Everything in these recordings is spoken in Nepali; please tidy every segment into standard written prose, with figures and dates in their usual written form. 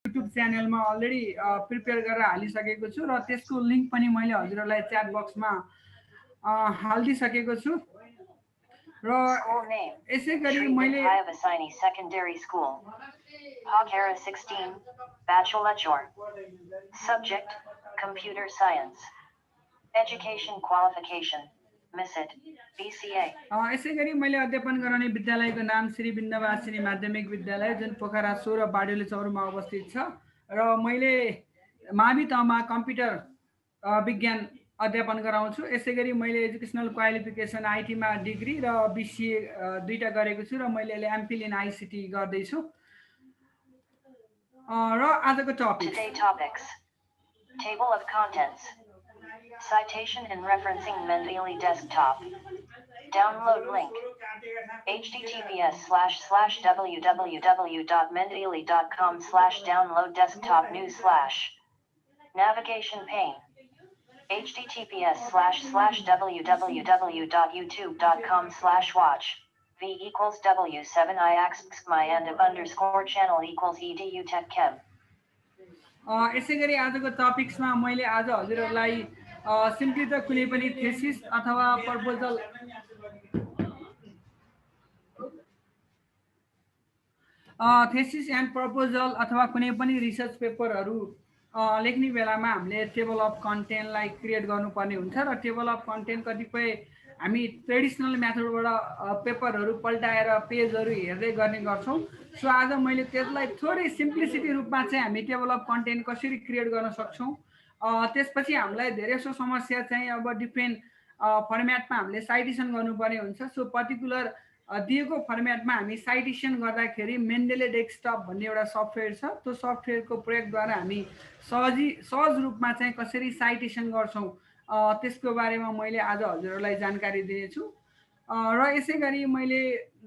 युट्युब च्यानलमा अलरेडी प्रिपेयर गरेर हालिसकेको छु र त्यसको लिङ्क पनि मैले हजुरहरूलाई च्याट बक्समा हालिदिइसकेको छु र School name यसै गरी Sri मैले Vidyavasini Secondary School. Paghara 16, Bachelor. Subject Computer Science. Education Qualification MISIT BCA. यसै गरी मैले अध्यापन गराउने विद्यालयको नाम श्री विन्ध्यवासिनी माध्यमिक विद्यालय जुन पोखरा 16 बाडुली चौरमा अवस्थित छ र मैले मावि तहमा कम्प्युटर विज्ञान अध्यापन गराउँछु। यसै गरी मैले एजुकेसनल क्वालिफिकेसन आइटीमा डिग्री र बिसिए दुईटा गरेको छु र मैले अहिले एमफिल इन आइसिटी गर्दैछु। र आजको topic Today topics. Table of contents. Citation and referencing Mendeley desktop. Download link. https://www.mendeley.com/download desktop news/. Navigation pane. https://www.youtube.com/watch. V equals W7IXXMY and _channel equals EDU Tech Chem. यसै गरी आजको टपिक्समा मैले आज हजुरहरूलाई सिम्पली त कुनै पनि थेसिस अथवा प्रपोजल थेसिस एन्ड प्रपोजल अथवा कुनै पनि रिसर्च पेपरहरू लेख्ने बेलामा हामीले टेबल अफ कन्टेन्टलाई क्रिएट गर्नुपर्ने हुन्छ र टेबल अफ कन्टेन्ट कतिपय हामी ट्रेडिसनल मेथडबाट पेपरहरू पल्टाएर पेजहरू हेर्दै गर्ने गर्छौँ। सो आज मैले त्यसलाई थोरै सिम्प्लिसिटी रूपमा चाहिँ हामी टेबल अफ कन्टेन्ट कसरी क्रिएट गर्न सक्छौँ। त्यसपछि हामीलाई धेरै जसो समस्या चाहिँ अब डिफ्रेन्ट फर्मेटमा हामीले साइटेसन गर्नुपर्ने हुन्छ। सो पर्टिकुलर दिएको फर्मेटमा हामी साइटेसन गर्दाखेरि मेन्डेले डेस्कटप भन्ने एउटा सफ्टवेयर छ। त्यो सफ्टवेयरको प्रयोगद्वारा हामी सहज रूपमा चाहिँ कसरी साइटेसन गर्छौँ त्यसको बारेमा मैले आज हजुरहरूलाई जानकारी दिनेछु। र यसै गरी मैले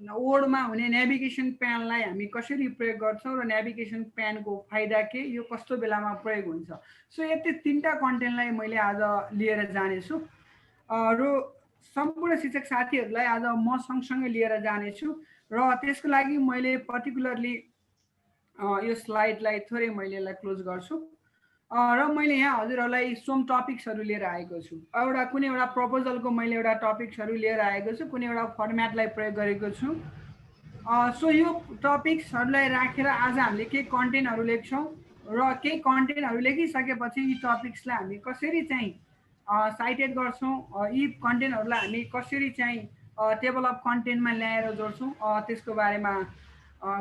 वर्डमा हुने नेभिगेसन प्यानलाई हामी कसरी प्रयोग गर्छौँ र नेभिगेसन प्यानको फाइदा के, यो कस्तो बेलामा प्रयोग हुन्छ। सो यति तिनवटा कन्टेन्टलाई मैले आज लिएर जानेछु र सम्पूर्ण शिक्षक साथीहरूलाई आज म सँगसँगै लिएर जानेछु र त्यसको लागि मैले पर्टिकुलरली यो स्लाइडलाई थोरै मैले यसलाई क्लोज गर्छु र मैले यहाँ हजुरहरूलाई सम टपिक्सहरू लिएर आएको छु। एउटा कुनै एउटा प्रपोजलको मैले एउटा टपिक्सहरू लिएर आएको छु, कुनै एउटा फर्मेटलाई प्रयोग गरेको छु। सो यो टपिक्सहरूलाई राखेर आज हामीले केही कन्टेन्टहरू लेख्छौँ र केही कन्टेन्टहरू लेखिसकेपछि यी टपिक्सलाई हामी कसरी चाहिँ साइटेड गर्छौँ, यी कन्टेन्टहरूलाई हामी कसरी चाहिँ टेबल अफ कन्टेन्टमा ल्याएर जोड्छौँ त्यसको बारेमा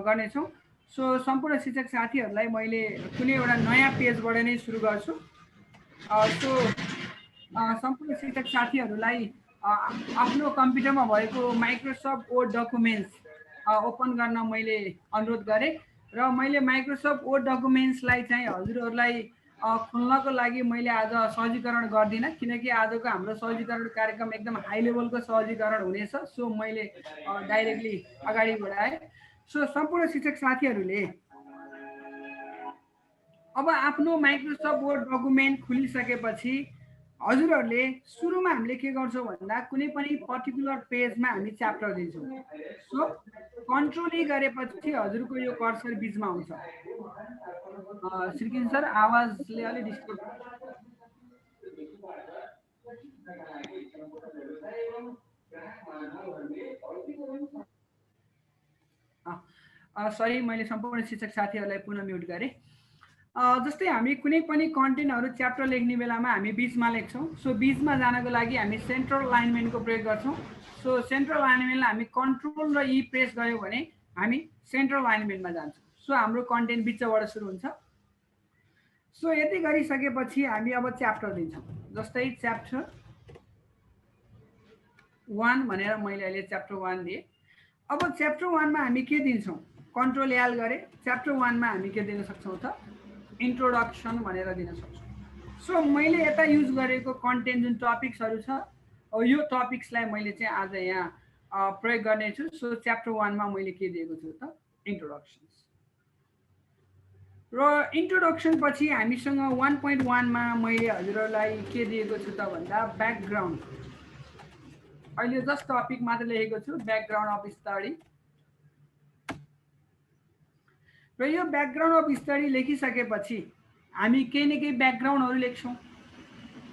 गर्नेछौँ। सो सम्पूर्ण शिक्षक साथीहरूलाई मैले कुनै एउटा नयाँ पेजबाट नै सुरु गर्छु। सो सम्पूर्ण शिक्षक साथीहरूलाई आफ्नो कम्प्युटरमा भएको माइक्रोसफ्ट वर्ड डकुमेन्ट्स ओपन गर्न मैले अनुरोध गरेँ र मैले माइक्रोसफ्ट वर्ड डकुमेन्ट्सलाई चाहिँ हजुरहरूलाई खोल्नको लागि मैले आज सहजीकरण गर्दिनँ, किनकि आजको हाम्रो सहजीकरण कार्यक्रम एकदम हाई लेभलको सहजीकरण हुनेछ। सो मैले डाइरेक्टली अगाडि बढाएँ। सो सम्पूर्ण शिक्षक साथीहरूले अब आफ्नो माइक्रोसफ्ट वर्ड डकुमेन्ट खुलिसकेपछि हजुरहरूले सुरुमा हामीले के गर्छौँ भन्दा कुनै पनि पर्टिकुलर पेजमा हामी च्याप्टर दिन्छौँ। सो कन्ट्रोल गरेपछि हजुरको यो कर्सर बिचमा आउँछ। श्रीकिन सर आवाजले अलि डिस्टर्ब सरी, मैले सम्पूर्ण शिक्षक साथीहरूलाई पुनः म्युट गरेँ। जस्तै हामी कुनै पनि कन्टेन्टहरू च्याप्टर लेख्ने बेलामा हामी बिचमा लेख्छौँ। सो बिचमा जानको लागि हामी सेन्ट्रल अलाइनमेन्टको प्रयोग गर्छौँ। सो सेन्ट्रल अलाइनमेन्टलाई हामी कन्ट्रोल र ई प्रेस गऱ्यौँ भने हामी सेन्ट्रल अलाइनमेन्टमा जान्छौँ। सो हाम्रो कन्टेन्ट बिचबाट सुरु हुन्छ। सो यति गरिसकेपछि हामी अब च्याप्टर दिन्छौँ। जस्तै च्याप्टर 1 भनेर मैले अहिले च्याप्टर 1 दिएँ। अब च्याप्टर 1 मा हामी के दिन्छौँ, कन्ट्रोल एल गरे च्याप्टर 1 मा हामी के दिन सक्छौँ त इन्ट्रोडक्सन भनेर दिन सक्छौँ। सो मैले यता युज गरेको कन्टेन्ट जुन टपिक्सहरू छ यो टपिक्सलाई मैले चाहिँ आज यहाँ प्रयोग गर्नेछु। सो च्याप्टर 1 मा मैले के दिएको छु त इन्ट्रोडक्सन्स र इन्ट्रोडक्सन पछि हामीसँग 1.1 मा मैले हजुरहरूलाई के दिएको छु त भन्दा ब्याकग्राउन्ड। अहिले जस्ट टपिक मात्र लेखेको छु, ब्याकग्राउन्ड अफ स्टडी। र यो ब्याकग्राउन्ड अफ स्टडी लेखिसकेपछि हामी केही न केही ब्याकग्राउन्डहरू लेख्छौँ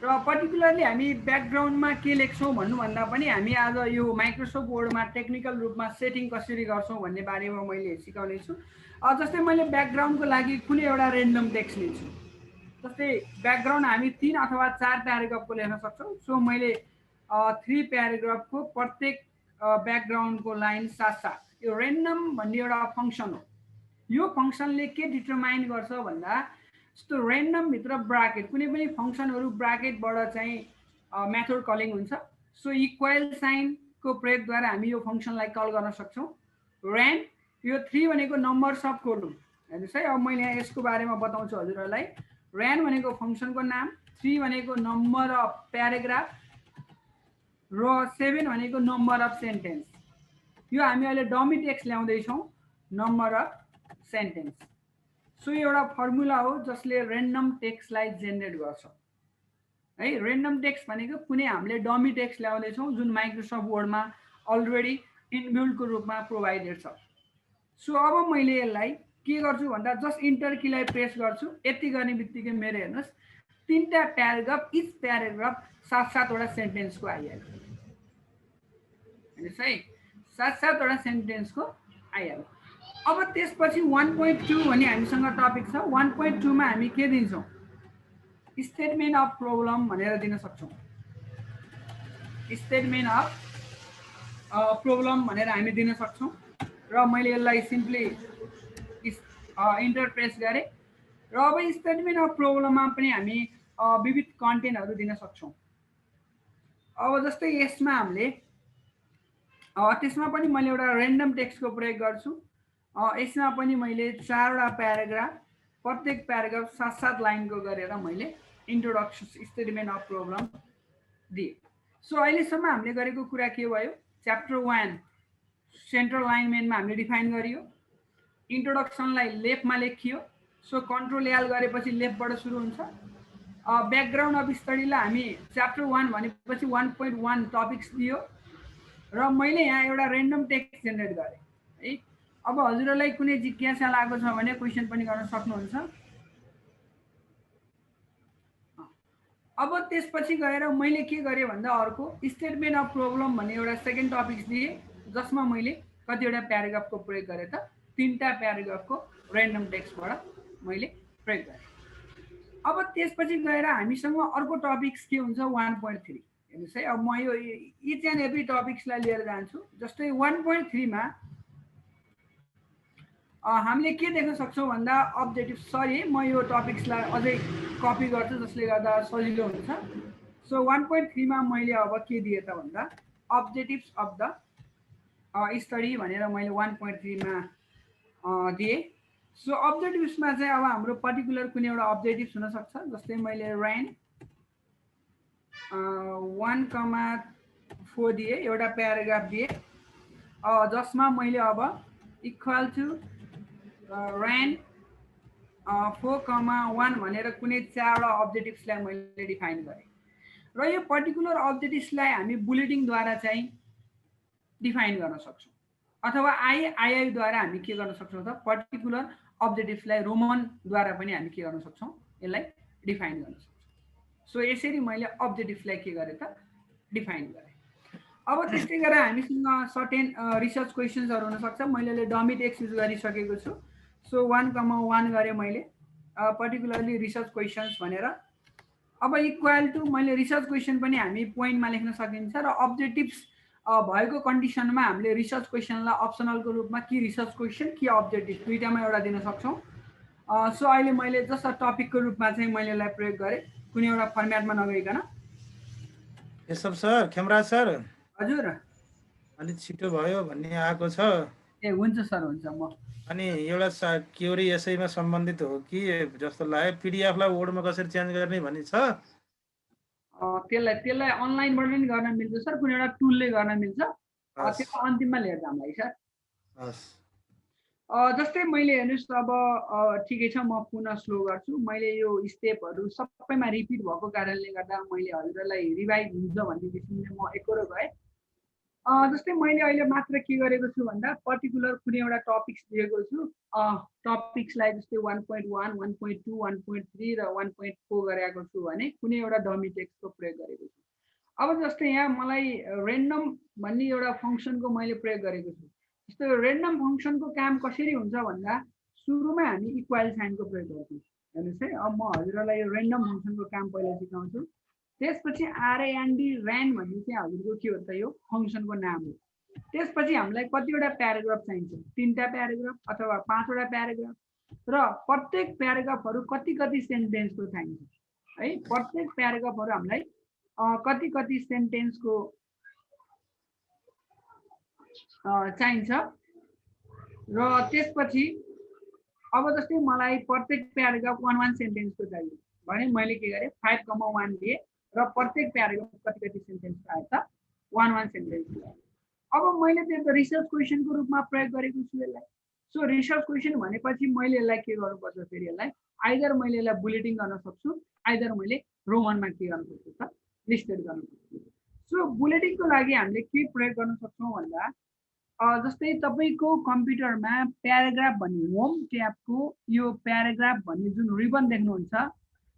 र पर्टिकुलरली हामी ब्याकग्राउन्डमा के लेख्छौँ भन्नुभन्दा पनि हामी आज यो माइक्रोसफ्ट वर्डमा टेक्निकल रूपमा सेटिङ कसरी गर्छौँ भन्ने बारेमा मैले सिकाउनेछु। जस्तै मैले ब्याकग्राउन्डको लागि कुनै एउटा रेन्डम टेक्स्ट लिन्छु। जस्तै ब्याकग्राउन्ड हामी 3 अथवा 4 प्याराग्राफको लेख्न सक्छौँ। सो मैले 3 प्याराग्राफको प्रत्येक ब्याकग्राउन्डको लाइन साथ यो रेन्डम भन्ने एउटा फङ्सन हो। यो फङ्सनले के डिटरमाइन गर्छ भन्दा जस्तो रेन्डम भित्र ब्राकेट कुनै पनि फङ्सनहरू ब्राकेटबाट चाहिँ मेथड कलिङ हुन्छ। सो इक्वल साइनको प्रयोगद्वारा हामी यो फङ्सनलाई कल गर्न सक्छौँ। र्यान यो 3 भनेको नम्बर्स अफ कोलम हेर्नुहोस् है। अब मैले यहाँ यसको बारेमा बताउँछु हजुरहरूलाई। र्यान भनेको फङ्सनको नाम, 3 भनेको नम्बर अफ प्याराग्राफ र 7 भनेको नम्बर अफ सेन्टेन्स। यो हामी अहिले डमी टेक्स्ट ल्याउँदैछौँ, नम्बर अफ सेन्टेन्स। सो एउटा फर्मुला हो जसले रेन्डम टेक्स्टलाई जेनेरेट गर्छ है। रेन्डम टेक्स्ट भनेको कुनै हामीले डमी टेक्स्ट ल्याउँदैछौँ जुन माइक्रोसफ्ट वर्डमा अलरेडी इनबिल्डको रूपमा प्रोभाइडेड छ। सो अब मैले यसलाई के गर्छु भन्दा जस्ट इन्टर कीलाई प्रेस गर्छु। यति गर्ने बित्तिकै मेरो हेर्नुहोस् 3टा प्याराग्राफ, इच प्याराग्राफ 7-7वटा सेन्टेन्सको आइहाल्यो हेर्नुहोस् है। 7-7वटा सेन्टेन्सको आइहाल्यो। अब त्यसपछि 1.2 भन्ने हामीसँग टपिक छ। 1.2 मा हामी के दिन्छौँ? स्टेटमेन्ट अफ प्रब्लम भनेर दिन सक्छौँ। स्टेटमेन्ट अफ प्रब्लम भनेर हामी दिन सक्छौँ र मैले यसलाई सिम्पली इन्टर प्रेस गरेँ र अब स्टेटमेन्ट अफ प्रब्लममा पनि हामी विविध कन्टेन्टहरू दिन सक्छौँ। अब जस्तै यसमा हामीले त्यसमा पनि मैले एउटा रेन्डम टेक्स्टको प्रयोग गर्छु। यसमा पनि मैले 4वटा प्याराग्राफ, प्रत्येक प्याराग्राफ 7-7 लाइनको गरेर मैले इन्ट्रोडक्सन स्टेटमेन्ट अफ प्रब्लम दिएँ। सो अहिलेसम्म हामीले गरेको कुरा के भयो? च्याप्टर 1 सेन्ट्रल लाइनमेनमा हामीले डिफाइन गरियो। इन्ट्रोडक्सनलाई लेफ्टमा लेखियो। सो कन्ट्रोल एल गरेपछि लेफ्टबाट सुरु हुन्छ। ब्याकग्राउन्ड अफ स्टडीलाई हामी च्याप्टर 1 भनेपछि 1.1 टपिक्स दियो र मैले यहाँ एउटा रेन्डम टेक्स्ट जेनेरेट गरेँ है। अब हजुरहरूलाई कुनै जिज्ञासा लागेको छ भने क्वेसन पनि गर्न सक्नुहुन्छ। अब त्यसपछि गएर मैले के गरेँ भन्दा अर्को स्टेटमेन्ट अफ प्रब्लम भन्ने एउटा सेकेन्ड टपिक्स दिएँ जसमा मैले कतिवटा प्याराग्राफको प्रयोग गरेँ त 3टा प्याराग्राफको रेन्डम टेक्स्टबाट मैले प्रयोग गरेँ। अब त्यसपछि गएर हामीसँग अर्को टपिक्स के हुन्छ? 1.3 हेर्नुहोस् है। अब म यो इच एन्ड एभ्री टपिक्सलाई लिएर जान्छु। जस्तै 1.3 मा हामीले के देख्न सक्छौँ भन्दा अब्जेक्टिभ, सरी म यो टपिक्सलाई अझै कपी गर्छु जसले गर्दा सजिलो हुन्छ। सो 1.3 मा मैले अब के दिएँ त भन्दा अब्जेक्टिभ्स अफ द स्टडी भनेर मैले 1.3 मा दिएँ। सो अब्जेक्टिभ्समा चाहिँ अब हाम्रो पर्टिकुलर कुनै एउटा अब्जेक्टिभ्स हुनसक्छ। जस्तै मैले र्यान 1,4 दिएँ, एउटा प्याराग्राफ दिएँ जसमा मैले अब इक्वल टु र्यान 4,1 भनेर कुनै 4वटा अब्जेक्टिभ्सलाई मैले डिफाइन गरेँ र यो पर्टिकुलर अब्जेक्टिभ्सलाई हामी बुलेटिङद्वारा चाहिँ डिफाइन गर्न सक्छौँ अथवा आइआईद्वारा हामी के गर्न सक्छौँ त पर्टिकुलर अब्जेक्टिभ्सलाई रोमनद्वारा पनि हामी के गर्न सक्छौँ? यसलाई डिफाइन गर्न सक्छौँ। सो यसरी मैले अब्जेक्टिभ्सलाई के गरेँ त डिफाइन गरेँ। अब त्यस्तै गरेर हामीसँग सर्टेन रिसर्च क्वेसन्सहरू हुनसक्छ। मैले यसले डमी टेक्स्ट युज गरिसकेको छु। सो 1,1 गरेँ मैले पर्टिकुलरली रिसर्च क्वेसन्स भनेर। अब इक्वल टु मैले रिसर्च क्वेसन पनि हामी पोइन्टमा लेख्न सकिन्छ र अब्जेक्टिभ्स भएको कन्डिसनमा हामीले रिसर्च क्वेसनलाई अप्सनलको रूपमा कि रिसर्च क्वेसन कि अब्जेक्टिभ दुईटामा एउटा दिन सक्छौँ। सो अहिले मैले जस्तो टपिकको रूपमा चाहिँ मैले यसलाई प्रयोग गरेँ कुनै एउटा फर्मेटमा नगइकन। यसब सर, खेमराज सर, हजुर अलि छिटो भयो भन्ने आएको छ। ए हुन्छ सर, हुन्छ। म अनि एउटा क्युरी यसैमा सम्बन्धित हो कि जस्तो लाग्यो, पिडिएफलाई वर्डमा कसरी चेन्ज गर्ने भन्ने छ। त्यसलाई अनलाइनबाट पनि गर्न मिल्छ सर, कुनै एउटा टुलले गर्न मिल्छ। त्यो अन्तिममा लिएर जाऊँ है सर। जस्तै मैले हेर्नुहोस् अब ठिकै छ, म पुनः स्लो गर्छु। मैले यो स्टेपहरू सबैमा रिपिट भएको कारणले गर्दा मैले हजुरहरूलाई रिभाइज हुन्छ भन्ने किसिमले म एकरो गएँ। जस्तै मैले अहिले मात्र के गरेको छु भन्दा पर्टिकुलर कुनै एउटा टपिक्स दिएको छु टपिक्सलाई जस्तै 1.1 1.2 1.3 र 1.4 गरेको छु भने कुनै एउटा डमी टेक्स्टको प्रयोग गरेको छु अब जस्तै यहाँ मलाई रेन्डम भन्ने एउटा फङ्सनको मैले प्रयोग गरेको छु जस्तो रेन्डम फङ्सनको काम कसरी हुन्छ भन्दा सुरुमा हामी इक्वल साइनको प्रयोग गर्छौँ हेर्नुहोस् है अब म हजुरहरूलाई यो रेन्डम फङ्सनको काम पहिला सिकाउँछु त्यसपछि आरएनडी ऱ्यान भन्ने चाहिँ हजुरको के हो त यो फङ्सनको नाम हो त्यसपछि हामीलाई कतिवटा प्याराग्राफ चाहिन्छ 3टा प्याराग्राफ अथवा 5वटा प्याराग्राफ र प्रत्येक प्याराग्राफहरू कति कति सेन्टेन्सको चाहिन्छ है प्रत्येक प्याराग्राफहरू हामीलाई कति कति सेन्टेन्सको चाहिन्छ र त्यसपछि अब जस्तै मलाई प्रत्येक प्याराग्राफ 1 सेन्टेन्सको चाहियो भने मैले के गरेँ 5,1 दिएँ र प्रत्येक प्याराग्राफ कति कति सेन्टेन्स आयो त 1 सेन्टेन्स अब मैले त्यो रिसर्च क्वेसनको रूपमा प्रयोग गरेको छु यसलाई सो रिसर्च क्वेसन भनेपछि मैले यसलाई के गर्नुपर्छ फेरि यसलाई आइदर मैले यसलाई बुलेटिङ गर्न सक्छु आइदर मैले रोमनमा के गर्न सक्छु त लिस्टेड गर्न सक्छु सो बुलेटिङको लागि हामीले के प्रयोग गर्न सक्छौँ भन्दा जस्तै तपाईँको कम्प्युटरमा प्याराग्राफ भन्ने होम ट्याबको यो प्याराग्राफ भन्ने जुन रिबन देख्नुहुन्छ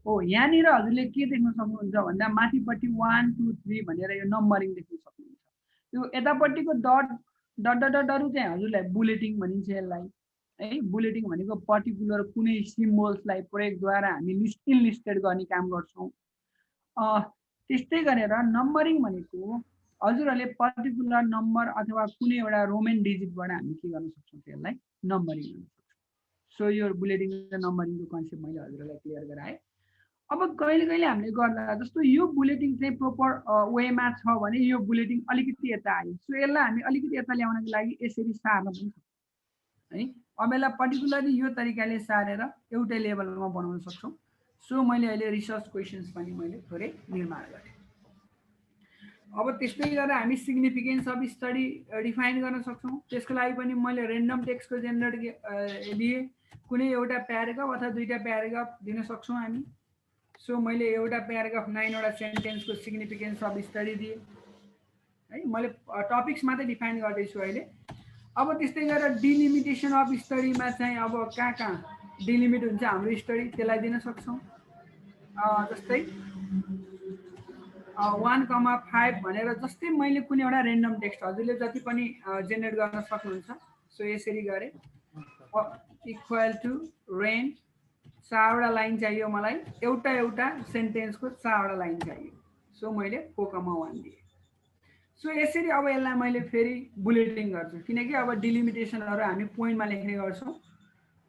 हो यहाँनिर हजुरले के देख्न सक्नुहुन्छ भन्दा माथिपट्टि 1 2 3 भनेर यो नम्बरिङ देख्न सक्नुहुन्छ त्यो यतापट्टिको डट डट डट डटहरू चाहिँ हजुरलाई बुलेटिङ भनिन्छ यसलाई है बुलेटिङ भनेको पर्टिकुलर कुनै सिम्बल्सलाई प्रयोगद्वारा हामी लिस्टेड गर्ने काम गर्छौँ त्यस्तै गरेर नम्बरिङ भनेको हजुरहरूले पर्टिकुलर नम्बर अथवा कुनै एउटा रोमन डिजिटबाट हामी के गर्न सक्छौँ त्यसलाई नम्बरिङ गर्न सक्छौँ सो यो बुलेटिङ र नम्बरिङको कन्सेप्ट मैले हजुरहरूलाई क्लियर गराएँ अब कहिले कहिले हामीले गर्दा जस्तो यो बुलेटिङ चाहिँ प्रोपर वेमा छ भने यो बुलेटिङ अलिकति यता आयो सो यसलाई हामी अलिकति यता ल्याउनको लागि यसरी सार्न पनि सक्छौँ है अब यसलाई पर्टिकुलरली यो तरिकाले सारेर एउटै लेभलमा बनाउन सक्छौँ सो मैले अहिले रिसर्च क्वेसन्स पनि मैले थोरै निर्माण गरेँ अब त्यस्तै गरेर हामी सिग्निफिकेन्स अफ स्टडी डिफाइन गर्न सक्छौँ त्यसको लागि पनि मैले रेन्डम टेक्स्टको जेनेरेट दिएँ कुनै एउटा प्याराग्राफ अथवा 2टा प्याराग्राफ दिन सक्छौँ हामी सो मैले एउटा प्याराग्राफ 9वटा सेन्टेन्सको सिग्निफिकेन्स अफ स्टडी दिएँ है मैले टपिक्स मात्रै डिफाइन गर्दैछु अहिले अब त्यस्तै गरेर डिलिमिटेसन अफ स्टडीमा चाहिँ अब कहाँ डिलिमिट हुन्छ हाम्रो स्टडी त्यसलाई दिन सक्छौँ जस्तै 1,5 भनेर जस्तै मैले कुनै एउटा रेन्डम टेक्स्ट हजुरले जति पनि जेनेरेट गर्न सक्नुहुन्छ सो यसरी गरेँ इक्वल टु रेन्ज 4वटा लाइन चाहियो मलाई एउटा सेन्टेन्सको 4वटा लाइन चाहियो सो मैले 4,1 दिएँ सो यसरी अब यसलाई मैले फेरि बुलेटिङ गर्छु किनकि अब डिलिमिटेसनहरू हामी पोइन्टमा लेख्ने गर्छौँ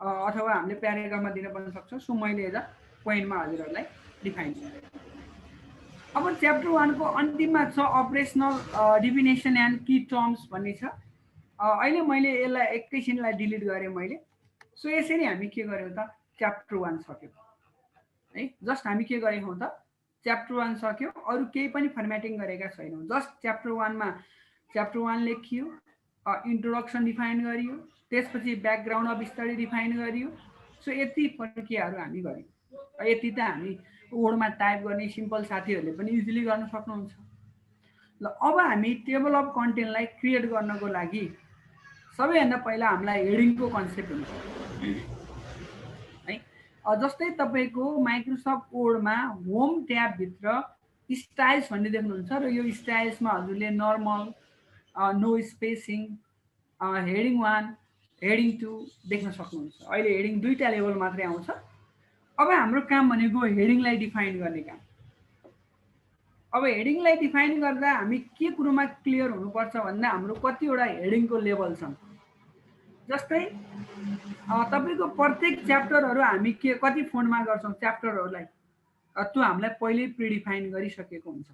अथवा हामीले प्याराग्राफमा दिन पनि सक्छौँ सो मैले यता पोइन्टमा हजुरहरूलाई डिफाइन गरेँ अब च्याप्टर 1 को अन्तिममा छ operational definition and key terms भन्ने छ अहिले मैले यसलाई एकैछिनलाई डिलिट गरेँ मैले सो यसरी हामी के गर्यौँ त च्याप्टर 1 सक्यो है जस्ट हामी के गरेको त च्याप्टर 1 सक्यो अरू केही पनि फर्मेटिङ गरेका छैनौँ जस्ट च्याप्टर 1 मा च्याप्टर 1 लेखियो इन्ट्रोडक्सन डिफाइन गरियो त्यसपछि ब्याकग्राउन्ड अफ स्टडी डिफाइन गरियो सो यति प्रक्रियाहरू हामी गर्यौँ यति त हामी वर्डमा टाइप गर्ने सिम्पल साथीहरूले पनि इजिली गर्न सक्नुहुन्छ ल अब हामी टेबल अफ कन्टेन्टलाई क्रिएट गर्नको लागि सबैभन्दा पहिला हामीलाई हेडिङको कन्सेप्ट हुन्छ है जस्तै तपाईको माइक्रोसफ्ट वर्डमा होम ट्याब भित्र स्टाइल्स भन्ने देख्नुहुन्छ र यो स्टाइल्समा हजुरले normal no spacing heading 1 heading 2 देख्न सक्नुहुन्छ अहिले हेडिङ 2टा लेभल मात्रै आउँछ अब हाम्रो काम भनेको हेडिङलाई डिफाइन गर्ने काम अब हेडिङलाई डिफाइन गर्दा हामी के कुरोमा क्लियर हुनुपर्छ भन्दा हाम्रो कतिवटा हेडिङको लेभल छन् जस्तै तपाईको प्रत्येक च्याप्टरहरू हामी के कति फोन्टमा गर्छौँ च्याप्टरहरूलाई त्यो हामीलाई पहिल्यै प्रिडिफाइन गरिसकेको हुन्छ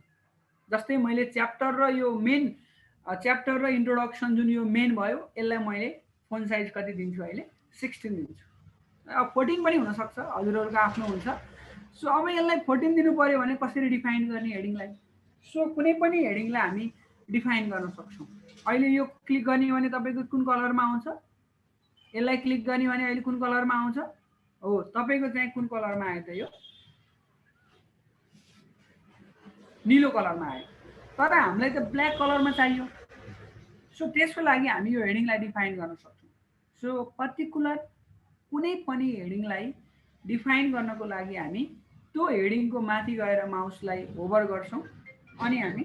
जस्तै मैले च्याप्टर र यो मेन च्याप्टर र इन्ट्रोडक्सन जुन यो मेन भयो यसलाई मैले फोन साइज कति दिन्छु अहिले 16 दिन्छु अब 14 पनि हुन सक्छ हजुरहरुको आफ्नो हुन्छ सो अब यसलाई 14 दिनु पर्यो भने कसरी डिफाइन गर्ने हेडिङलाई सो कुनै पनि हेडिङलाई हामी डिफाइन गर्न सक्छौं अहिले यो क्लिक गर्ने भने तपाईको कुन कलरमा आउँछ यसलाई क्लिक गर्ने भने अहिले कुन कलरमा आउँछ हो तपाईको चाहिँ कुन कलरमा आयो त यो नीलो कलरमा आयो तर हामीलाई त ब्ल्याक कलरमा चाहियो सो त्यसको लागि हामी यो हेडिङलाई डिफाइन गर्न सक्छौँ। सो पर्टिकुलर कुनै पनि हेडिङलाई डिफाइन गर्नको लागि हामी त्यो हेडिङको माथि गएर माउसलाई होभर गर्छौँ अनि हामी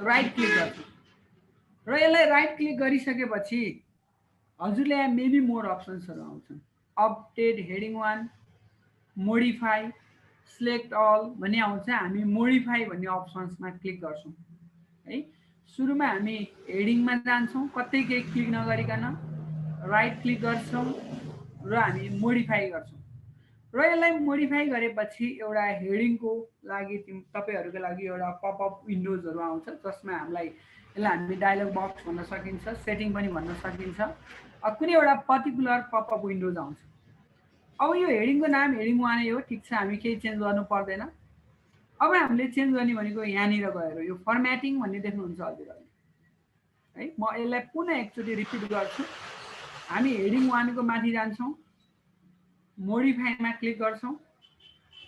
राइट क्लिक गर्छौँ र यसलाई राइट क्लिक गरिसकेपछि हजुरले यहाँ मेबी मोर अप्सन्सहरू आउँछन्। Update heading 1, modify, select all भन्ने आउँछ। हामी मोडिफाई भन्ने अप्सन्समा क्लिक गर्छौँ है। सुरुमा हामी हेडिङमा जान्छौँ, कतै केही क्लिक नगरिकन राइट क्लिक गर्छौँ र हामी मोडिफाई गर्छौँ र यसलाई मोडिफाई गरेपछि एउटा हेडिङको लागि तपाईँहरूको लागि एउटा पपअप विन्डोजहरू आउँछ जसमा हामीलाई यसलाई हामी डायलग बक्स भन्न सकिन्छ, सेटिङ पनि भन्न सकिन्छ। कुनै एउटा पर्टिकुलर पपअप विन्डोज आउँछ। अब यो हेडिङको नाम हेडिङ 1 हो, ठिक छ, हामी केही चेन्ज गर्नु पर्दैन। अब हामीले चेन्ज गर्ने भनेको यहाँनिर गएर यो फर्म्याटिङ भन्ने देख्नुहुन्छ हजुरहरूले है। म यसलाई पुनः एकचोटि रिपिट गर्छु। हामी हेडिङ 1 को माथि जान्छौँ, मोडिफाईमा क्लिक गर्छौँ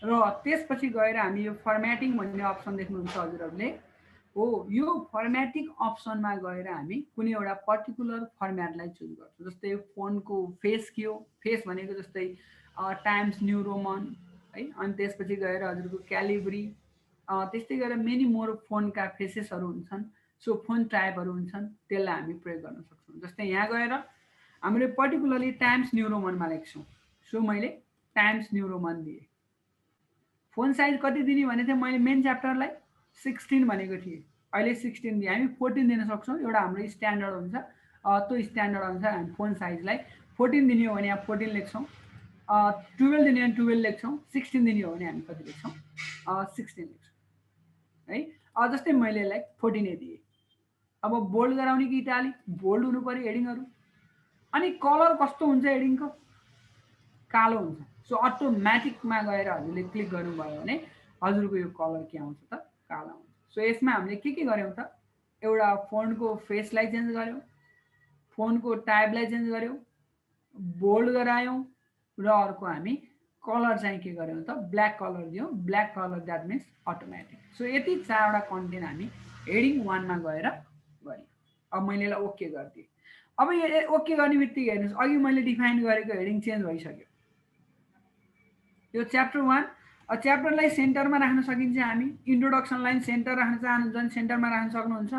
र त्यसपछि गएर हामी यो फर्म्याटिङ भन्ने अप्सन देख्नुहुन्छ हजुरहरूले हो। यो फर्म्याटिङ अप्सनमा गएर हामी कुनै एउटा पर्टिकुलर फर्म्याटलाई चुज गर्छौँ। जस्तै फोनको फेस के हो, फेस भनेको जस्तै टाइम्स न्यू रोमन है। अनि त्यसपछि गएर हजुरको क्यालिब्री, त्यस्तै गरेर मेनी मोर फोनका फेसेसहरू हुन्छन्। सो फोन टाइपहरू हुन्छन्, त्यसलाई हामी प्रयोग गर्न सक्छौँ। जस्तै यहाँ गएर हामीले पर्टिकुलरली टाइम्स न्यू रोमनमा लेख्छौँ। सो मैले टाइम्स न्यू रोमन दिएँ। फोन साइज कति दिने भनेको थिएँ मैले मेन च्याप्टरलाई 16 भनेको थिएँ, अहिले 16 दिएँ। हामी 14 दिन सक्छौँ, एउटा हाम्रो स्ट्यान्डर्ड हुन्छ। त्यो स्ट्यान्डर्ड अनुसार हामी फोन साइजलाई 14 दिने हो भने यहाँ 14 लेख्छौँ, 12 दिने हो भने 12 लेख्छौँ, 16 दिने हो भने हामी कति लेख्छौँ 16 लेख्छौँ है। जस्तै मैले यसलाई 14 दिएँ। अब बोल्ड गराउने कि इटालिक, बोल्ड हुनु पऱ्यो हेडिङहरू। अनि कलर कस्तो हुन्छ हेडिङको, कालो हुन्छ। सो अटोमेटिकमा गएर हजुरले क्लिक गर्नुभयो भने हजुरको यो कलर के आउँछ त, कालो आउँछ। सो यसमा हामीले के गर्यौँ त, एउटा फोनको फेसलाई चेन्ज गर्यौँ, फोनको टाइपलाई चेन्ज गर्यौँ, बोल्ड गरायौँ र अर्को हामी कलर चाहिँ के गर्यौँ त, ब्ल्याक कलर दियौँ। Black colour that means automatic. So यति 4वटा कन्टेन्ट हामी हेडिङ 1 मा गएर गऱ्यौँ। अब मैले यसलाई ओके गरिदिएँ। अब यो ओके गर्ने बित्तिकै हेर्नुहोस् अघि मैले डिफाइन गरेको हेडिङ चेन्ज भइसक्यो। यो च्याप्टर 1, च्याप्टरलाई सेन्टरमा राख्न सकिन्छ। हामी इन्ट्रोडक्सनलाई सेन्टर राख्न चाहनुहुन्छ भने सेन्टरमा राख्न सक्नुहुन्छ,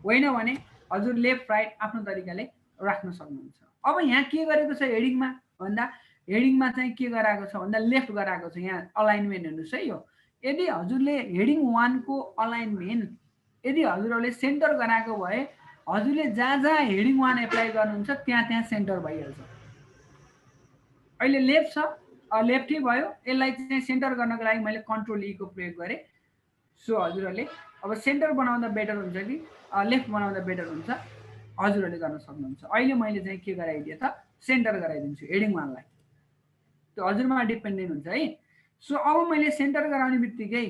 होइन भने हजुर लेफ्ट राइट आफ्नो तरिकाले राख्न सक्नुहुन्छ। अब यहाँ के गरेको छ हेडिङमा भन्दा, हेडिङमा चाहिँ के गराएको छ भन्दा लेफ्ट गराएको छ। यहाँ अलाइनमेन्ट हेर्नुहोस् है। यो यदि हजुरले हेडिङ 1 को अलाइनमेन्ट यदि हजुरहरूले सेन्टर गराएको भए हजुरले जहाँ जहाँ हेडिङ 1 एप्लाई गर्नुहुन्छ त्यहाँ सेन्टर भइहाल्छ। अहिले लेफ्ट छ, लेफ्टै भयो। यसलाई चाहिँ सेन्टर गर्नको लागि मैले कन्ट्रोल ई को प्रयोग गरेँ। सो हजुरहरूले अब सेन्टर बनाउँदा बेटर हुन्छ कि लेफ्ट बनाउँदा बेटर हुन्छ हजुरहरूले गर्न सक्नुहुन्छ। अहिले मैले चाहिँ के गराइदिएँ त, सेन्टर गराइदिन्छु हेडिङ 1 लाई। त्यो हजुरमा डिपेन्डेन्ट हुन्छ है। सो अब मैले सेन्टर गराउने बित्तिकै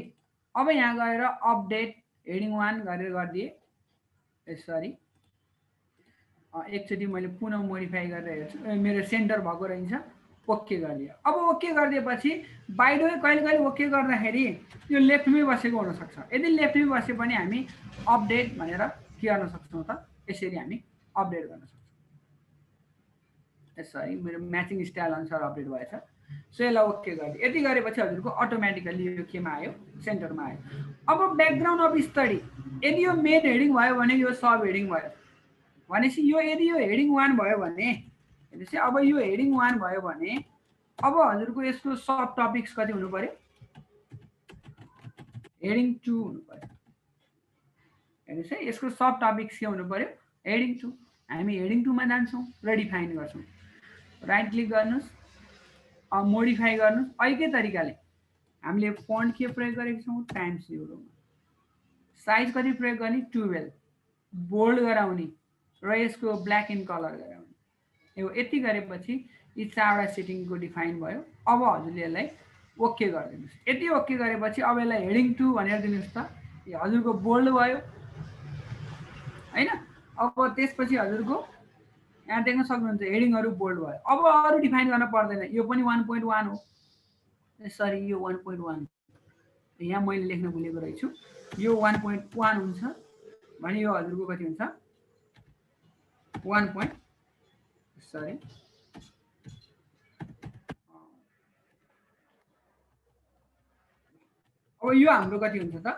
अब यहाँ गएर अपडेट हेडिङ 1 गरेर गरिदिएँ। सरी, एकचोटि मैले पुनः मोडिफाई गरेर हेर्छु, मेरो सेन्टर भएको रहेछ। ओके गरिदियो। अब ओके गरिदिएपछि बाइ द वे कहिले कहिले ओके गर्दाखेरि यो लेफ्टमै बसेको हुनसक्छ। यदि लेफ्टमै बसे पनि हामी अपडेट भनेर के गर्न सक्छौँ त, यसरी हामी अपडेट गर्न सक्छौँ। सरी, मेरो म्याचिङ स्टाइल अनुसार अपडेट भएछ। सो यसलाई ओके गरिदियो। यति गरेपछि हजुरको अटोमेटिकली यो केमा आयो, सेन्टरमा आयो। अब ब्याकग्राउन्ड अफ स्टडी, यदि यो मेन हेडिङ भयो भने यो सब हेडिङ भयो भनेपछि यो यदि यो हेडिङ 1 भयो भने हेर्नुहोस्, अब यो हेडिङ 1 भयो भने अब हजुरको यसको सब टपिक्स कति हुनु पर्यो, हेडिङ 2 हुनु पर्यो। हेर्नुहोस् है, यसको सब टपिक्स के हुनु पर्यो, हेडिङ 2। हामी हेडिङ 2 मा जान्छौँ र डिफाइन गर्छौँ। राइट क्लिक गर्नुहोस्, मोडिफाई गर्नुहोस्। अहिलेकै तरिकाले हामीले फन्ट के प्रयोग गरेको छौँ, टाइम्स न्यू रोमन। साइज कति प्रयोग गर्ने, 12। बोल्ड गराउने र यसको ब्ल्याक इन कलर गराउने। यो यति गरेपछि यी 4वटा सेटिङको डिफाइन भयो। अब हजुरले यसलाई ओके गरिदिनुहोस्। यति ओके गरेपछि अब यसलाई हेडिङ 2 भनेर दिनुहोस् त। यो हजुरको बोल्ड भयो हैन। अब त्यसपछि हजुरको यहाँ देख्न सक्नुहुन्छ हेडिङहरू बोल्ड भयो। अब अरू डिफाइन गर्न पर्दैन, यो पनि 1.1 हो। सरी, यो 1.1 यहाँ मैले लेख्न भुलेको रहेछु। यो 1.1 हुन्छ भने यो हजुरको कति हुन्छ 1 point सरी अब यो हाम्रो कति हुन्छ त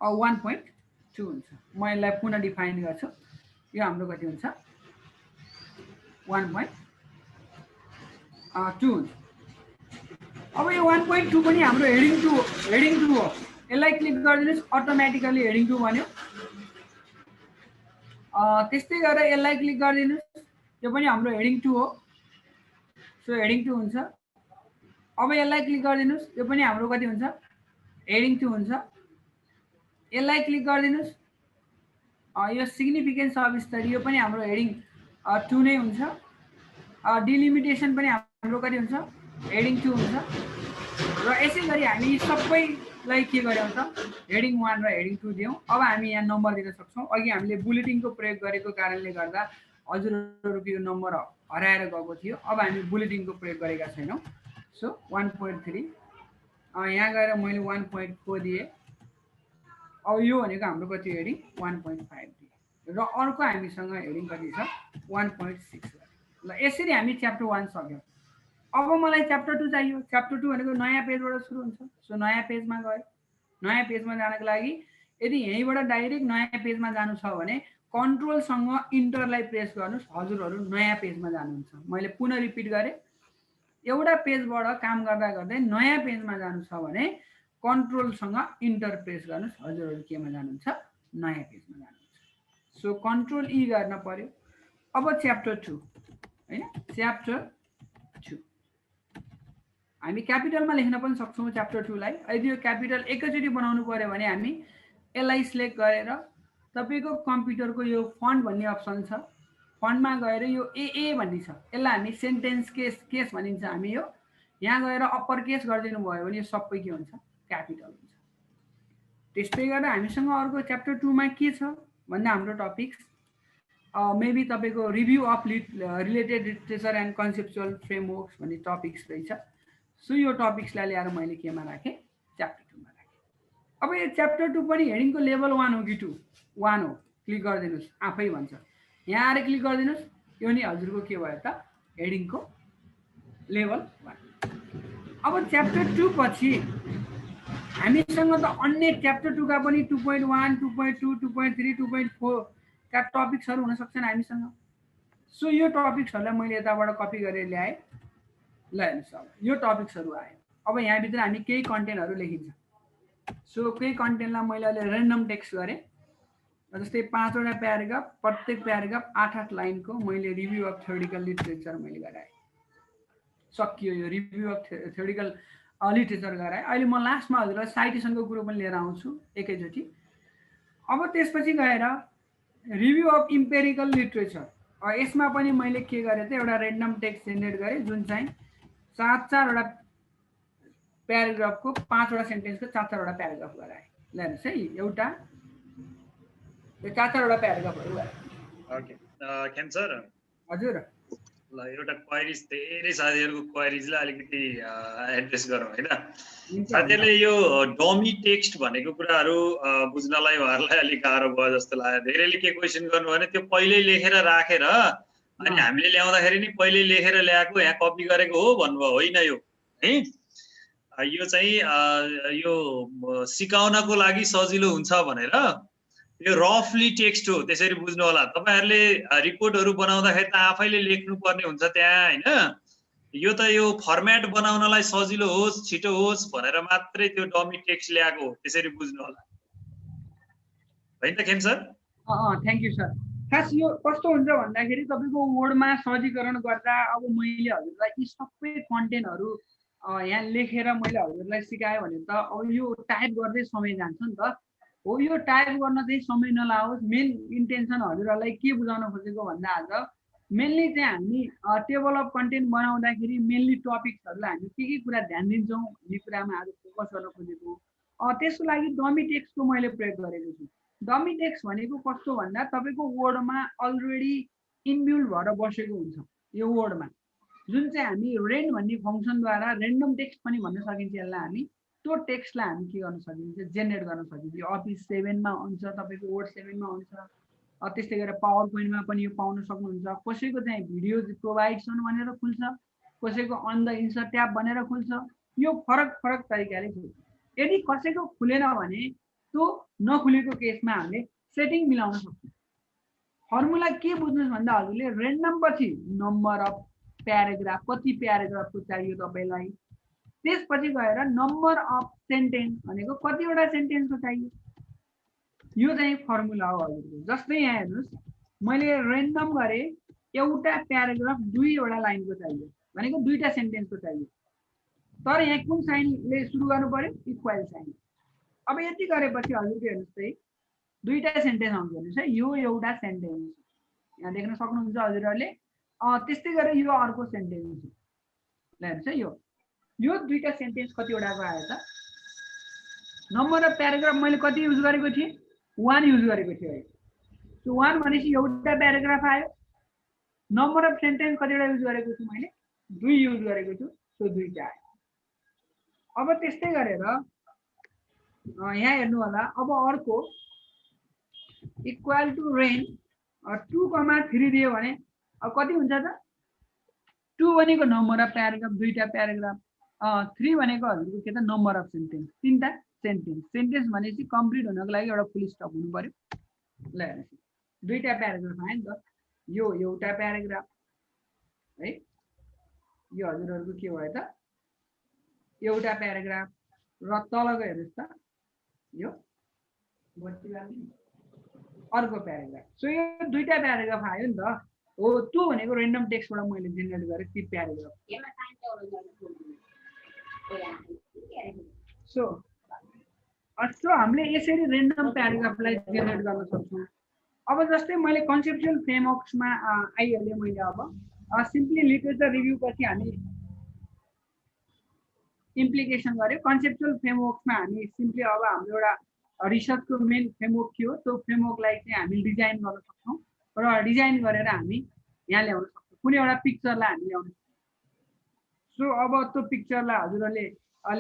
1.2 हुन्छ म यसलाई पुनः डिफाइन गर्छु यो हाम्रो कति हुन्छ 1.2 हुन्छ अब यो 1.2 पनि हाम्रो हेडिङ 2 हो यसलाई क्लिक गरिदिनुस् अटोमेटिकली हेडिङ 2 बन्यो त्यस्तै गरेर यसलाई क्लिक गरिदिनुस् यो पनि हाम्रो हेडिङ 2 हो सो हेडिङ 2 हुन्छ अब यसलाई क्लिक गरिदिनुस् यो पनि हाम्रो कति हुन्छ हेडिङ 2 हुन्छ यसलाई क्लिक गरिदिनुस् यो सिग्निफिकेन्स अफ स्टडी यो पनि हाम्रो हेडिङ 2 नै हुन्छ डिलिमिटेसन पनि हाम्रो कति हुन्छ हेडिङ 2 हुन्छ र यसै गरी हामी सबैलाई के गर्यौं त हेडिङ 1 र हेडिङ 2 दियौं अब हामी यहाँ नम्बर दिन सक्छौं अघि हामीले बुलेटिनको प्रयोग गरेको कारणले गर्दा हजुरहरुको यो नम्बर हराएर गएको थियो अब हामी बुलेटिनको प्रयोग गरेका छैनौं सो 1.3 यहाँ गएर मैले 1.4 दिए अब यो भनेको हाम्रो कति हेडिङ 1.5 दिए र अर्को हामीसँग हेडिङ कति छ 1.6 ल यसरी हामी च्याप्टर 1 सक्यौं अब मलाई च्याप्टर 2 चाहियो च्याप्टर 2 भनेको नयाँ पेजबाट सुरु हुन्छ सो नयाँ पेजमा गए नयाँ पेजमा जानको लागि यदि यहीबाट डाइरेक्ट नयाँ पेजमा जानु छ भने कन्ट्रोल सँग इन्टरलाई प्रेस गर्नुस् हजुरहरु नयाँ पेजमा जानुहुन्छ मैले पुनः रिपिट गरे एउटा पेजबाट काम गर्दा गर्दै नयाँ पेजमा जानु छ भने कन्ट्रोल सँग इन्टर प्रेस गर्नुस् हजुरहरु केमा जानुहुन्छ नयाँ पेजमा जानुहुन्छ सो कन्ट्रोल ई गर्न पर्यो अब च्याप्टर 2 हैन च्याप्टर 2 हामी क्यापिटलमा लेख्न पनि सक्छौं च्याप्टर 2 लाई यदि यो क्यापिटल एकैचोटी बनाउनु पर्यो भने हामी यसलाई सिलेक्ट गरेर तपाईको कम्प्युटरको यो फन्ट भन्ने अप्सन छ फन्टमा गएर यो एए भन्ने छ यसलाई हामी सेन्टेन्स केस भनिन्छ हामी यो यहाँ गएर अप्पर केस गरिदिनु भयो भने यो सबै के हुन्छ क्यापिटल हुन्छ त्यस्तै गरेर हामीसँग अर्को च्याप्टर 2 मा के छ भन्दा हाम्रो टपिक्स मेबी तपाईको review of related literature and conceptual frameworks भन्ने टपिक्स रहेछ सो यो टपिक्सलाई ल्याएर मैले केमा राखे च्याप्टर 2 मा राखे अब यो च्याप्टर 2 पनि हेडिङको लेभल 1 हो कि 2 1 हो क्लिक गरिदिनुस् आफै भन्छ यहाँ आएर क्लिक गरिदिनुस् यो नि हजुरको के भयो त हेडिङको लेभल 1 अब च्याप्टर 2 पछि हामीसँग त अन्य च्याप्टर 2 का पनि 2.1 2.2 2.3 2.4 का टपिक्सहरु हुन सक्छन् हामीसँग सो यो टपिक्सहरुलाई मैले यताबाट कपी गरेर ल्याए ल हेर्नुस् अब यो टपिक्सहरु आयो अब यहाँ भित्र हामी केही कन्टेन्टहरु लेखिन्छ सो केही कन्टेन्टलाई मैले अहिले र्यान्डम टेक्स्ट गरे जस्तै 5 वटा प्याराग्राफ प्रत्येक प्याराग्राफ 8 लाइनको मैले रिभ्यू अफ थ्योरिटिकल लिटरेचर मैले गराए सकियो यो रिभ्यू अफ थ्योरिटिकल लिटरेचर गराए अहिले म लास्टमा हजुरलाई साइटेसनको कुरो पनि लिएर आउँछु एकैचोटी अब त्यसपछि गएर रिभ्यू अफ इम्पेरिकल लिटरेचर यसमा पनि मैले के गरे त एउटा र्यान्डम टेक्स्ट जेनेरेट गरे जुन चाहिँ 4 वटा प्याराग्राफको 5 वटा सेन्टेन्सको 4 वटा प्याराग्राफ गराए ल हेर्नुस् है एउटा यो 4 वटा प्याराग्राफहरु गराए ओके केम सर हजुर ल एउटा क्वेरीज धेरै साथीहरुको क्वेरीजलाई अलिकति एड्रेस गरौँ हैन साथीहरुले यो डमी टेक्स्ट भनेको कुराहरु बुझ्नलाई उहाँहरुलाई अलि गाह्रो भयो जस्तो लाग्यो धेरैले के क्वेशन गर्नु भने त्यो पहिले लेखेर राखेर अनि हामीले ल्याउँदाखेरि नि पहिले लेखेर ल्याएको यहाँ कपी गरेको हो भन्नुभयो होइन यो है यो चाहिँ यो सिकाउनको लागि सजिलो हुन्छ भनेर यो रफली टेक्स्ट हो त्यसरी बुझ्नु होला तपाईहरुले रिपोर्टहरु बनाउँदाखेरि त आफैले लेख्नु पर्ने हुन्छ त्यहाँ हैन यो त यो फर्म्याट बनाउनलाई सजिलो होस् छिटो होस् भनेर मात्रै त्यो डमी टेक्स्ट ल्याएको हो त्यसरी बुझ्नु होला हैन त Khem sir thank you sir खास यो कस्तो हुन्छ भन्दाखेरि तपाईको वर्डमा सहजीकरण गर्दा अब मैले हजुरलाई यी सबै कन्टेन्टहरु यहाँ लेखेर मैले हजुरलाई सिकाए भने त अब यो टाइप गर्दै समय जान्छ नि त हो यो टाइप गर्न चाहिँ समय नलाओस् मेन इन्टेन्सन हजुरलाई के बुझाउन खोजेको भन्दा आज मेनली चाहिँ हामी टेबल अफ कन्टेन्ट बनाउँदाखेरि मेनली टपिक्सहरुलाई हामी के कुरा ध्यान दिन्छौं भन्ने कुरामा आज फोकस गर्न खोजेको त्यसको लागि डमी टेक्स्टको मैले प्रयोग गरेको छु डमी टेक्स्ट भनेको कस्तो भन्दा तपाईको वर्डमा अलरेडी इनबिल्ड भएर बसेको हुन्छ यो वर्डमा जुन चाहिँ हामी रेन्ड भन्ने फंक्सन द्वारा र्यान्डम टेक्स्ट पनि भन्न सकिन्छ यसलाई हामी त्यो टेक्स्टलाई हामी के गर्न सकिन्छ जेनेरेट गर्न सकिन्छ यो अफिस 7 मा हुन्छ तपाईको वर्ड 7 मा हुन्छ त्यस्तै गरेर पावर पोइन्टमा पनि यो पाउन सक्नुहुन्छ कसैको चाहिँ भिडियो प्रोभाइड छन् भनेर खुल्छ कसैको अन द इन्सर्ट ट्याब भनेर खुल्छ यो फरक फरक तरिकाले खुल्छ यदि कसैको खुलेन भने त्यो नखुलेको केसमा हामीले सेटिङ मिलाउन सक्छौँ फर्मुला के बुझ्नुस् भन्दा हजुरले रेन्डम पछि नम्बर अफ प्याराग्राफ कति प्याराग्राफको चाहियो तपाईलाई त्यसपछि गएर नम्बर अफ सेन्टेन्स भनेको कतिवटा सेन्टेन्सको चाहियो यो चाहिँ फर्मुला हो हजुरको जस्तै यहाँ हेर्नुस् मैले रेन्डम गरे एउटा प्याराग्राफ दुईवटा लाइनको चाहियो भनेको दुईटा सेन्टेन्सको चाहियो तर यहाँ कुन साइनले सुरु गर्नु पर्यो इक्वल साइन अब यति गरेपछि हजुरको हेर्नुस् है दुईटा सेन्टेन्स आउँछ हेर्नुस् है यो एउटा सेन्टेन्स यहाँ देख्न सक्नुहुन्छ हजुरहरूले त्यस्तै गरेर यो अर्को सेन्टेन्स ल हेर्नुस् है यो दुईटा सेन्टेन्स कतिवटाको आयो त नम्बर अफ प्याराग्राफ मैले कति युज गरेको थिएँ 1 युज गरेको थिएँ है त्यो 1 भनेपछि एउटा प्याराग्राफ आयो नम्बर अफ सेन्टेन्स कतिवटा युज गरेको छु मैले 2 युज गरेको छु सो दुईटा आयो अब त्यस्तै गरेर यहाँ हेर्नु होला अब अर्को इक्वल टु रेन 2,3 दियो भने अब कति हुन्छ त 2 भनेको नम्बर अफ प्याराग्राफ दुईटा प्याराग्राफ 3 भनेको हजुरको के त नम्बर अफ सेन्टेन्स तीनटा सेन्टेन्स भनेपछि कम्प्लिट हुनको लागि एउटा फुल स्टप हुनु पर्यो ल हेर्नुस् दुईटा प्याराग्राफ आयो नि त यो एउटा प्याराग्राफ है यो हजुरहरुको के भयो त एउटा प्याराग्राफ र तलको हेर्नुस् त यो अर्को प्याराग्राफ सो यो दुईटा प्याराग्राफ आयो नि त हो त्यो भनेको रेन्डम टेक्स्टबाट मैले जेनेरेट गरे ती प्याराग्राफ सो हामीले यसरी रेन्डम प्याराग्राफलाई जेनेरेट गर्न सक्छौं अब जस्तै मैले कन्सेप्चुअल फ्रेमवर्क्समा आइहाले मैले अब सिम्पली लिटरेचर रिभ्यू पछि हामी इम्प्लिकेसन गर्यो कन्सेप्चुअल फ्रेमवर्क्समा हामी सिम्पली अब हाम्रो एउटा रिसर्चको मेन फ्रेमवर्क थियो त्यो फ्रेमवर्कलाई चाहिँ हामी डिजाइन गर्न सक्छौं र डिजाइन गरेर हामी यहाँ ल्याउन सक्छौं कुनै एउटा पिक्चरलाई हामी ल्याउन सक्छौं सो अब त्यो पिक्चरलाई हजुरहरूले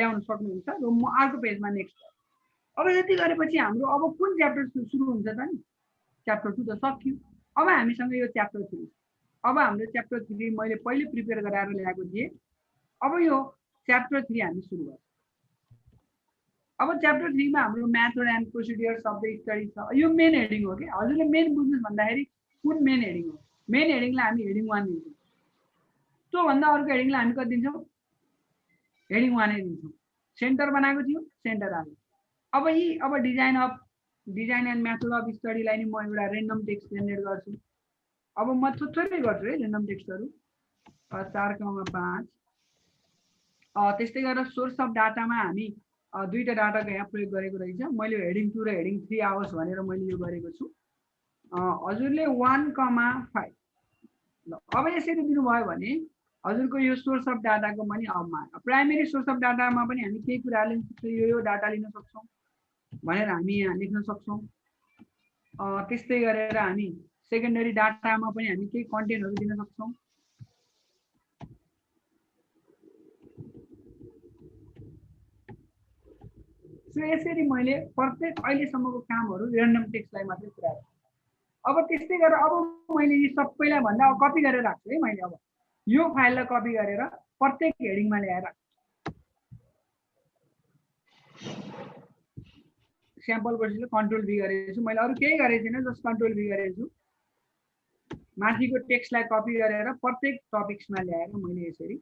ल्याउन सक्नुहुन्छ र म अर्को पेजमा नेक्स्ट अब यति गरेपछि हाम्रो अब कुन च्याप्टर सुरु हुन्छ त नि च्याप्टर 2 त सक्यो अब हामीसँग यो च्याप्टर 3 अब हाम्रो च्याप्टर 3 मैले पहिले प्रिपेयर गराएर ल्याएको थिएँ अब यो च्याप्टर 3 हामी सुरु गर्छौं अब च्याप्टर 3 मा हाम्रो method and procedures of the study छ यो मेन हेडिङ हो के हजुरले मेन बुझ्नुस् भन्दाखेरि कुन मेन हेडिङ हो मेन हेडिङलाई हामी हेडिङ 1 दिन्छौं त्यो भन्दा अर्को हेडिङलाई हामी कति दिन्छौं हेडिङ 1 नै दिन्छौं सेन्टर बनाएको थियो सेन्टर आयो अब डिजाइन एन्ड मेथड अफ स्टडीलाई नि म एउटा रेन्डम टेक्स्ट जेनेरेट गर्छु अब म थोरै गर्छु है रेन्डम टेक्स्टहरु 4,5 त्यस्तै गरेर सोर्स अफ डाटामा हामी दुईटा डाटाको यहाँ प्रयोग गरेको रहेछ मैले हेडिङ 2 र हेडिङ 3 आओस् भनेर मैले यो गरेको छु हजुरले 1,5 ल अब यसरी दिनुभयो भने हजुरको यो सोर्स अफ डाटाको पनि अब प्राइमेरी सोर्स अफ डाटामा पनि हामी केही कुरा लिन सक्छौं यो डाटा लिन सक्छौं भनेर हामी यहाँ लेख्न सक्छौं त्यस्तै गरेर हामी सेकेन्डरी डाटामा पनि हामी केही कन्टेन्टहरु दिन सक्छौं सो यसरी मैले प्रत्येक अहिलेसम्मको कामहरु रेन्डम टेक्स्टलाई मात्रै पुर्याएँ अब त्यस्तै गरेर अब मैले यी सबैलाई भन्दा कपी गरेर राख्छु है मैले अब यो फाइललाई कपी गरेर प्रत्येक हेडिङमा ल्याएर स्याम्पल भर्सनले कन्ट्रोल भी गरेछु मैले अरु केही गरेको छैन जस्ट कन्ट्रोल भी गरेछु माथिको टेक्स्टलाई कपी गरेर प्रत्येक टपिक्समा ल्याएर मैले यसरी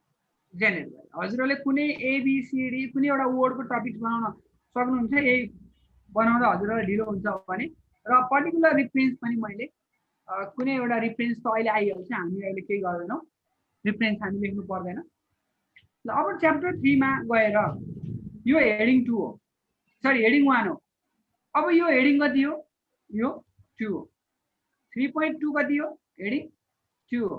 जेनेरेट गरे हजुरहरूले कुनै एबीसीडी कुनै एउटा वर्डको टपिक बनाउन सक्नुहुन्छ यही बनाउँदा हजुरहरूलाई ढिलो हुन्छ भने र पर्टिकुलर रिफरेन्स पनि मैले कुनै एउटा रिफरेन्स त अहिले आइहाल्छ हामी अहिले केही गर्दैनौं रिफरेन्स हामी लेख्नु पर्दैन ल अब च्याप्टर 3 मा गएर यो हेडिङ 2 हो सरी हेडिङ 1 हो अब यो हेडिङ कति हो यो 2 हो 3.2 कति हो हेडिङ 2 हो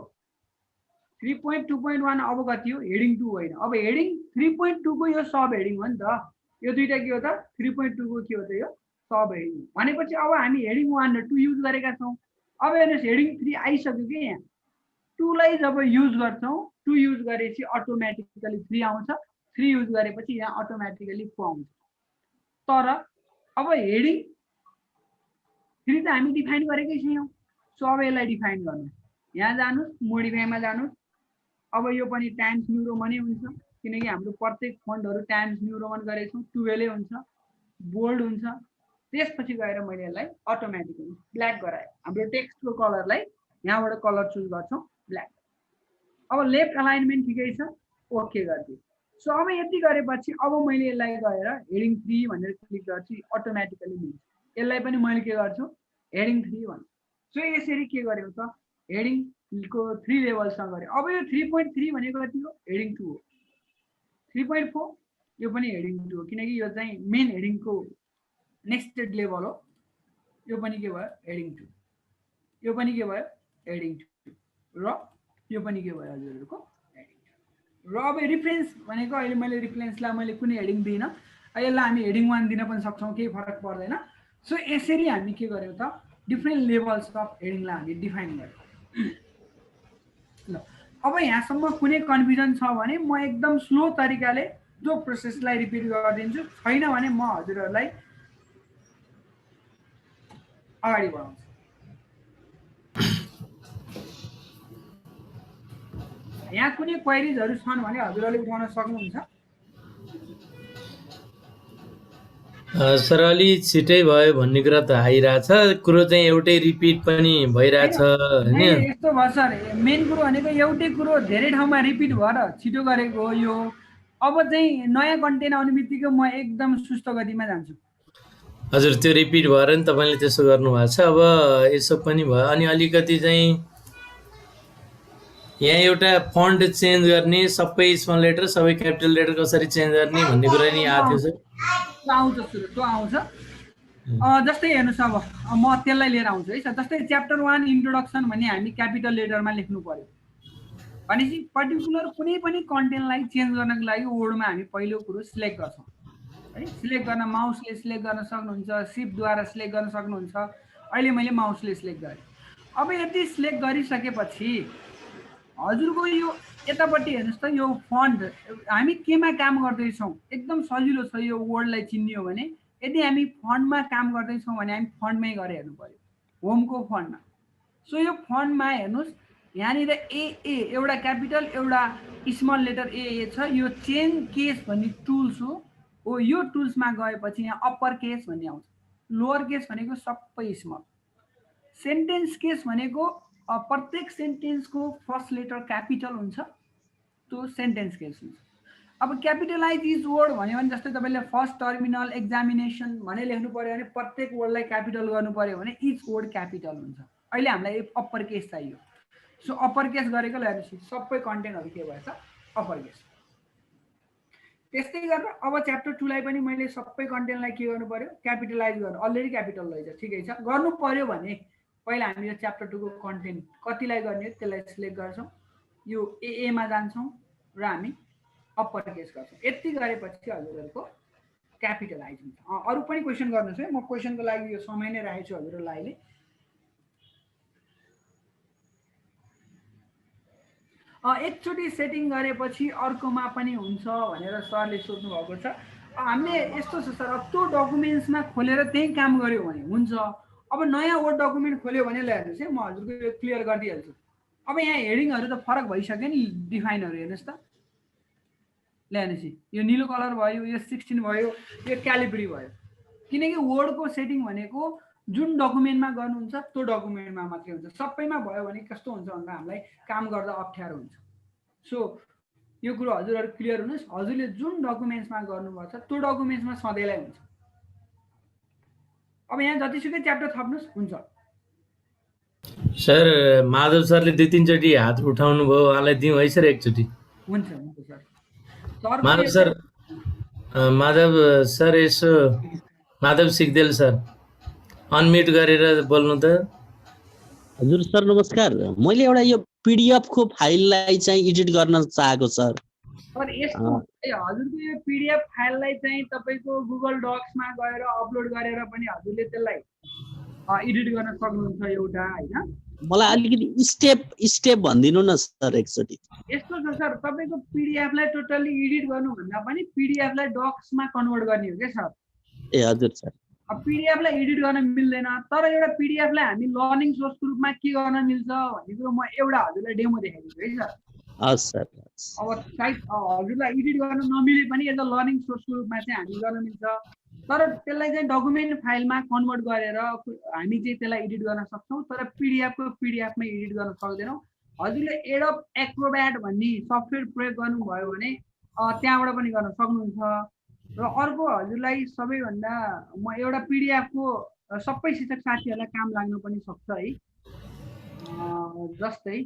3.2.1 अब कति हो हेडिङ 2 होइन अब हेडिङ 3.2 को यो सब हेडिङ हो नि त यो दुईटा के हो त 3.2 को के हो त यो सब हेडिङ भनेपछि अब हामी हेडिङ 1 र 2 युज गरेका छौं अब हेर्नुस् हेडिङ 3 आइसक्यो के यहाँ 2 लाई जब युज गर्छौं 2 युज गरेपछि अटोमेटिकली 3 आउँछ 3 युज गरेपछि यहाँ अटोमेटिकली 4 आउँछ। तर अब हेडिङ 3 त हामी डिफाइन गरेकै छैनौँ। सो अब यसलाई डिफाइन गर्नु, यहाँ जानुहोस् मोडिफाईमा जानुहोस्। अब यो पनि टाइम्स न्यू रोमनै हुन्छ किनकि हाम्रो प्रत्येक फन्टहरू टाइम्स न्यू रोमन गरेको छौँ। 12 हुन्छ, बोल्ड हुन्छ। त्यसपछि गएर मैले यसलाई अटोमेटिकली ब्ल्याक गराएँ। हाम्रो टेक्स्टको कलरलाई यहाँबाट कलर चुज गर्छौँ ब्ल्याक। अब लेफ्ट अलाइनमेन्ट ठिकै छ, ओके गरिदिएँ। सो अब यति गरेपछि अब मैले यसलाई गएर हेडिङ 3 भनेर क्लिक गर्छु, अटोमेटिकली मिल्छ। यसलाई पनि मैले के गर्छु हेडिङ 3 भन्छु। सो यसरी के गर्यो त हेडिङको 3 लेभलसँग गऱ्यो। अब यो 3.3 भनेको कति हो हेडिङ 2 हो। 3.4 यो पनि हेडिङ 2 हो किनकि यो चाहिँ मेन हेडिङको नेक्स्टेड लेभल हो। यो पनि के भयो हेडिङ 2, यो पनि के भयो हेडिङ 2 र यो पनि के भयो हजुरहरूको हेडिङ 2। र अब रिफरेन्स भनेको अहिले मैले रिफरेन्सलाई मैले कुनै हेडिङ दिइनँ, यसलाई हामी हेडिङ 1 दिन पनि सक्छौँ, केही फरक पर्दैन। सो यसरी हामी के गर्यौँ त डिफ्रेन्ट लेभल्स अफ हेडिङलाई हामी डिफाइन गर्यौँ। ल अब यहाँसम्म कुनै कन्फ्युजन छ भने म एकदम स्लो तरिकाले त्यो प्रोसेसलाई रिपिट गरिदिन्छु, छैन भने म हजुरहरूलाई अगाडि बढाउँछु। यहाँ कुनै क्वेरिजहरू छन् भने हजुरहरूले उठाउन सक्नुहुन्छ। सर अलि छिटै भयो भन्ने कुरा त आइरहेछ, कुरो चाहिँ एउटै रिपिट पनि भइरहेछ हैन। यस्तो भयो सर, मेन कुरो भनेको एउटै कुरो धेरै ठाउँमा रिपिट भएर छिटो गरेको हो यो। अब चाहिँ नयाँ कन्टेन्ट आउने बित्तिकै म एकदम सुस्त गतिमा जान्छु। हजुर त्यो रिपिट भएर नि तपाईँले त्यसो गर्नुभएको छ। अब यसो पनि भयो अनि अलिकति चाहिँ यहाँ एउटा फन्ट चेन्ज गर्ने, सबै स्मल लेटर सबै क्यापिटल लेटर कसरी चेन्ज गर्ने भन्ने कुरा नि आएको थियो सर। आउँछ सुरु त्यो आउँछ। जस्तै हेर्नुहोस् अब म त्यसलाई लिएर आउँछु है सर। जस्तै च्याप्टर 1 इन्ट्रोडक्सन भन्ने हामी क्यापिटल लेटरमा लेख्नु पर्यो भनेपछि पर्टिकुलर कुनै पनि कन्टेन्टलाई चेन्ज गर्नको लागि वर्डमा हामी पहिलो कुरो सिलेक्ट गर्छौँ है। सिलेक्ट गर्न माउसले सिलेक्ट गर्न सक्नुहुन्छ, सिफ्टद्वारा सिलेक्ट गर्न सक्नुहुन्छ। अहिले मैले माउसले सिलेक्ट गरेँ। अब यति सिलेक्ट गरिसकेपछि हजुरको यो यतापट्टि हेर्नुहोस् त, यो फन्ट हामी केमा काम गर्दैछौँ एकदम सजिलो छ। यो वर्डलाई चिन्ने हो भने यदि हामी फन्टमा काम गर्दैछौँ भने हामी फन्टमै गएर हेर्नु पर्यो, होमको फन्टमा। सो यो फन्टमा हेर्नुहोस् यहाँनिर ए एउटा क्यापिटल एउटा स्मल लेटर ए छ। यो चेन्ज केस भन्ने टुल्स हो। यो टुल्समा गएपछि यहाँ अप्पर केस भन्ने आउँछ, लोअर केस भनेको सबै स्मल। सेन्टेन्स केस भनेको प्रत्येक सेन्टेन्सको फर्स्ट लेटर क्यापिटल हुन्छ, त्यो सेन्टेन्स केस हुन्छ। अब क्यापिटलाइज इज वर्ड भन्यो भने जस्तै तपाईँले फर्स्ट टर्मिनल एक्जामिनेसन भने लेख्नु पर्यो भने प्रत्येक वर्डलाई क्यापिटल गर्नु पर्यो भने इच वर्ड क्यापिटल हुन्छ। अहिले हामीलाई अप्पर केस चाहियो। सो अप्पर केस गरेको हेर्नुहोस् सबै कन्टेन्टहरू के भएछ अप्पर केस। त्यस्तै गरेर अब च्याप्टर 2 लाई पनि मैले सबै कन्टेन्टलाई के गर्नु पर्यो क्यापिटलाइज गर्नु। अलरेडी क्यापिटल रहेछ ठिकै छ। गर्नु पर्यो भने पहिला हामी यो च्याप्टर 2 को कन्टेन्ट कतिलाई गर्ने हो त्यसलाई सिलेक्ट गर्छौँ, यो एमा जान्छौँ र हामी अप्पर केस गर्छौँ। यति गरेपछि हजुरहरूको क्यापिटलाइज हुन्छ। अरू पनि क्वेसन गर्नुहोस् है, म क्वेसनको लागि यो समय नै राखेको छु हजुरहरूलाई अहिले। एकचोटि सेटिङ गरेपछि अर्कोमा पनि हुन्छ भनेर सरले सोध्नु भएको छ। हामीले यस्तो छ सर, अब त्यो डकुमेन्ट्समा खोलेर त्यही काम गर्यो भने हुन्छ। अब नयाँ वर्ड डकुमेन्ट खोल्यो भने हेर्नुहोस् है, म हजुरको यो क्लियर गरिदिइहाल्छु। अब यहाँ हेडिङहरू त फरक भइसक्यो नि, डिफाइनहरू हेर्नुहोस् त। ल्याएपछि यो निलो कलर भयो, यो 16 भयो, यो क्यालिब्री भयो। किनकि वर्डको सेटिङ भनेको जुन डकुमेन्टमा गर्नुहुन्छ त्यो डकुमेन्टमा मात्रै हुन्छ। सबैमा भयो भने कस्तो हुन्छ भन्दा हामीलाई काम गर्दा अप्ठ्यारो हुन्छ। सो यो कुरो हजुरहरू क्लियर हुनुहोस्। हजुरले जुन डकुमेन्ट्समा गर्नुभएको छ त्यो डकुमेन्ट्समा सधैँलाई हुन्छ। अब यहाँ जतिसुकै च्याप्टर थप्नुहोस् हुन्छ। सर माधव सरले 2-3 चोटि हात उठाउनु भयो, उहाँलाई दिउँ है सर एकचोटि। हुन्छ हुन्छ sir. Madhav sir, Madhav sir यसो माधव सिग्देल सर अनम्युट गरेर बोल्नु त। हजुर सर नमस्कार। मैले एउटा यो पीडीएफ को फाइललाई चाहिँ एडिट गर्न चाहेको सर। सर यस्तो हजुरको यो पीडीएफ फाइललाई चाहिँ तपाईको गुगल डक्समा गएर अपलोड गरेर पनि हजुरले त्यसलाई एडिट गर्न सक्नुहुन्छ एउटा हैन। मलाई अलिकति स्टेप भनिदिनु न सर एकचोटि। यस्तो छ सर, तपाईँको पिडिएफलाई टोटल्ली एडिट गर्नुभन्दा पनि पिडिएफलाई डक्समा कन्भर्ट गर्ने हो क्या सर। ए हजुर सर। अब पिडिएफलाई एडिट गर्न मिल्दैन, तर एउटा पिडिएफलाई हामी लर्निङ सोर्सको रूपमा के गर्न मिल्छ भन्ने कुरो म एउटा हजुरलाई डेमो देखाइदिन्छु है सर। हस् सर। अब सायद हजुरलाई एडिट गर्न नमिले पनि एज अ लर्निङ सोर्सको रूपमा चाहिँ हामी गर्न मिल्छ, तर त्यसलाई चाहिँ डकुमेन्ट फाइलमा कन्भर्ट गरेर हामी चाहिँ त्यसलाई एडिट गर्न सक्छौँ, तर पिडिएफमै एडिट गर्न सक्दैनौँ। हजुरले एडोब एक्रोब्याट भन्ने सफ्टवेयर प्रयोग गर्नुभयो भने त्यहाँबाट पनि गर्न सक्नुहुन्छ। र अर्को हजुरलाई सबैभन्दा म एउटा पिडिएफको सबै शिक्षक साथीहरूलाई काम लाग्न पनि सक्छ है। जस्तै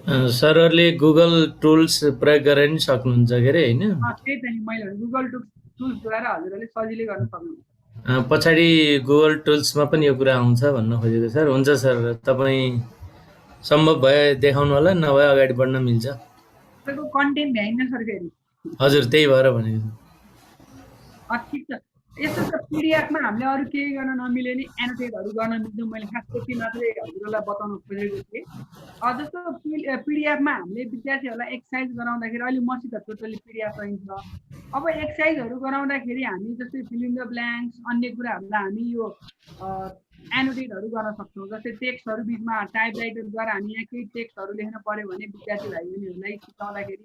सरहरूले गुगल टुल्स प्रयोग गरेर नि सक्नुहुन्छ के अरे होइन? त्यही त नि, मैले गुगल टुल्सद्वारा हजुरहरूले सजिलै गर्न सक्नुहुन्छ। पछाडि गुगल टुल्समा पनि यो कुरा आउँछ भन्न खोजेको सर। हुन्छ सर, तपाईँ सम्भव भए देखाउनु होला, नभए अगाडि बढ्न मिल्छ। तपाईँको कन्टेन्ट भ्याइन्न सर फेरि। हजुर, त्यही भएर भनेको ठिक छ। यस्तो छ, पिडिएफमा हामीले अरू केही गर्न नमिले नि एनोटेटहरू गर्न मिल्छ। मैले खास त्यति मात्रै हजुरहरूलाई बताउन खोजेको थिएँ। जस्तो पिडिएफमा हामीले विद्यार्थीहरूलाई एक्सर्साइज गराउँदाखेरि अहिले मसित टोटल्ली पिडिएफ रहन्छ। अब एक्सर्साइजहरू गराउँदाखेरि हामी जस्तै फिल इन द ब्ल्याङ्क्स अन्य कुराहरूलाई हामी यो एनोटेटहरू गर्न सक्छौँ। जस्तै टेक्स्टहरू बिचमा टाइपराइटरद्वारा हामी यहाँ केही टेक्स्टहरू लेख्न पर्यो भने विद्यार्थी भाइ बहिनीहरूलाई सिकाउँदाखेरि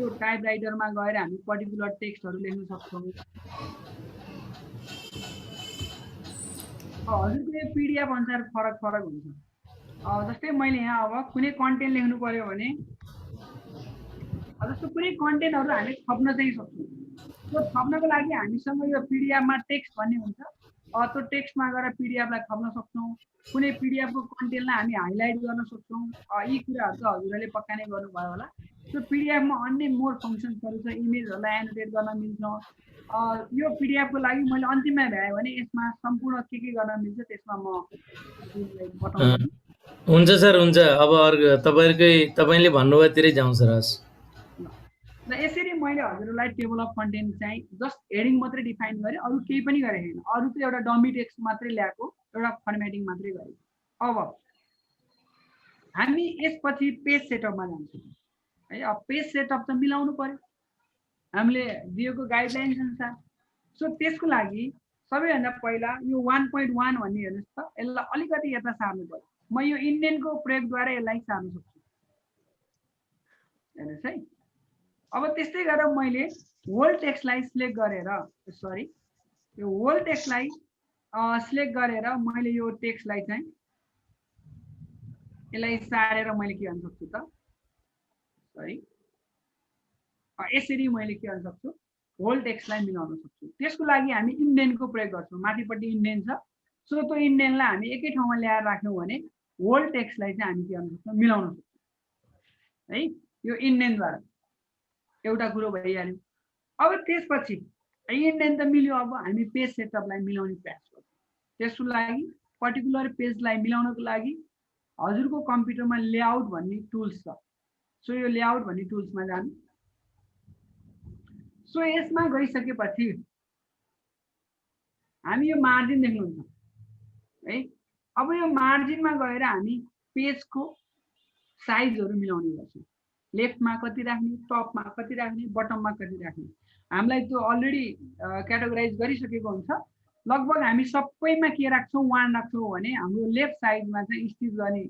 यो टाइपराइटरमा गएर हामी पर्टिकुलर टेक्स्टहरू लेख्न सक्छौँ। हजुरको यो पिडिएफ अनुसार फरक हुन्छ। जस्तै मैले यहाँ अब कुनै कन्टेन्ट लेख्नु पर्यो भने जस्तो कुनै कन्टेन्टहरू हामी थप्न चाहिँ सक्छौँ। त्यो थप्नको लागि हामीसँग यो पिडिएफमा टेक्स्ट भन्ने हुन्छ। त्यो टेक्स्टमा गएर पिडिएफलाई थप्न सक्छौँ। कुनै पिडिएफको कन्टेन्टलाई हामी हाइलाइट गर्न सक्छौँ। यी कुराहरू त हजुरहरूले पक्का नै गर्नुभयो होला। त्यो पिडिएफमा अन्य मोर फङ्सन्सहरू छ, इमेजहरूलाई एनोटेट गर्न मिल्छ। यो पिडिएफको लागि मैले अन्तिममा भ्याएँ भने यसमा सम्पूर्ण के गर्न मिल्छ त्यसमा म बताउँछु। हुन्छ सर, हुन्छ। अब अर्को तपाईँले भन्नुभएतिरै जाउँ सर। हस्, र यसरी मैले हजुरलाई टेबल अफ कन्टेन्ट चाहिँ जस्ट हेडिङ मात्रै डिफाइन गरेँ, अरू केही पनि गरेको छैन। अरू चाहिँ एउटा डमी टेक्स्ट मात्रै ल्याएको, एउटा फर्मेटिङ मात्रै गरेँ। अब हामी यसपछि पेज सेटअपमा जान्छौँ है। अब पेज सेटअप त मिलाउनु पर्यो हामीले दिएको गाइडलाइन्स अनुसार। सो त्यसको लागि सबैभन्दा पहिला यो 1.1 भन्ने हेर्नुहोस् त, यसलाई अलिकति यता सार्नु पर्यो। म यो इन्डेनको प्रयोगद्वारा यसलाई सार्न सक्छु, हेर्नुहोस् है। अब त्यस्तै गरेर मैले होल टेक्स्टलाई सिलेक्ट गरेर यो होल टेक्स्टलाई सिलेक्ट गरेर मैले यो टेक्स्टलाई चाहिँ यसलाई सारेर मैले के गर्न सक्छु त, यसरी मैले के गर्न सक्छु, होल टेक्स्टलाई मिलाउन सक्छु। त्यसको लागि हामी इन्डेनको प्रयोग गर्छौँ। माथिपट्टि इन्डेन छ। सो त्यो इन्डेनलाई हामी एकै ठाउँमा ल्याएर राख्यौँ भने होल टेक्स्टलाई चाहिँ हामी के गर्न सक्छौँ, मिलाउन सक्छौँ है। यो इन्डेनद्वारा एउटा कुरो भइहाल्यो। अब त्यसपछि इन्डेन त मिल्यो। अब हामी पेज सेटअपलाई मिलाउने प्रयास गर्छौँ। त्यसको लागि पर्टिकुलर पेजलाई मिलाउनको लागि हजुरको कम्प्युटरमा लेआउट भन्ने टुल्स छ। सो यो लेआउट भन्ने टुल्समा जानु। सो यसमा गइसकेपछि हामी यो मार्जिन देख्नुहुन्छ है। अब यो मार्जिनमा गएर हामी पेजको साइजहरू मिलाउने गर्छौँ। लेफ्टमा कति राख्ने, टपमा कति राख्ने, बटममा कति राख्ने, हामीलाई त्यो अलरेडी क्याटेगोराइज गरिसकेको हुन्छ। लगभग हामी सबैमा के राख्छौँ, 1 राख्छौँ भने हाम्रो लेफ्ट साइडमा चाहिँ स्टिच गर्ने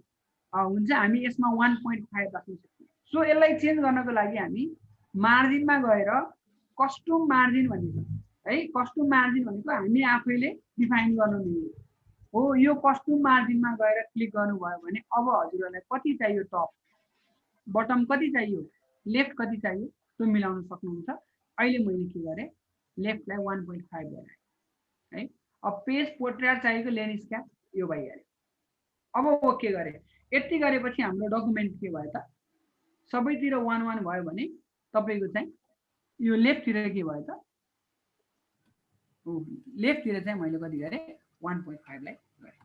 हुन्छ। हामी यसमा 1.5 राख्न सक्छौँ। सो यसलाई चेन्ज गर्नको लागि हामी मार्जिनमा गएर कस्टम मार्जिन भन्ने छ है। कस्टम मार्जिन भनेको हामी आफैले डिफाइन गर्न मिल्ने हो। यो कस्टम मार्जिनमा गएर क्लिक गर्नुभयो भने अब हजुरहरूलाई कति चाहियो, टप बटम कति चाहियो, लेफ्ट कति चाहियो, त्यो मिलाउन सक्नुहुन्छ। अहिले मैले के गरेँ, लेफ्टलाई 1.5 गरेँ है। अब पेज पोर्ट्रेट चाहिएको लेन स्क्याप यो भइहाल्यो। अब ओके गरेँ। यति गरेपछि हाम्रो डकुमेन्ट के भयो त, सबैतिर 1 भयो भने तपाईँको चाहिँ यो लेफ्टतिर के भयो त, लेफ्टतिर चाहिँ मैले कति गरेँ, 1.5 लाई गरेँ।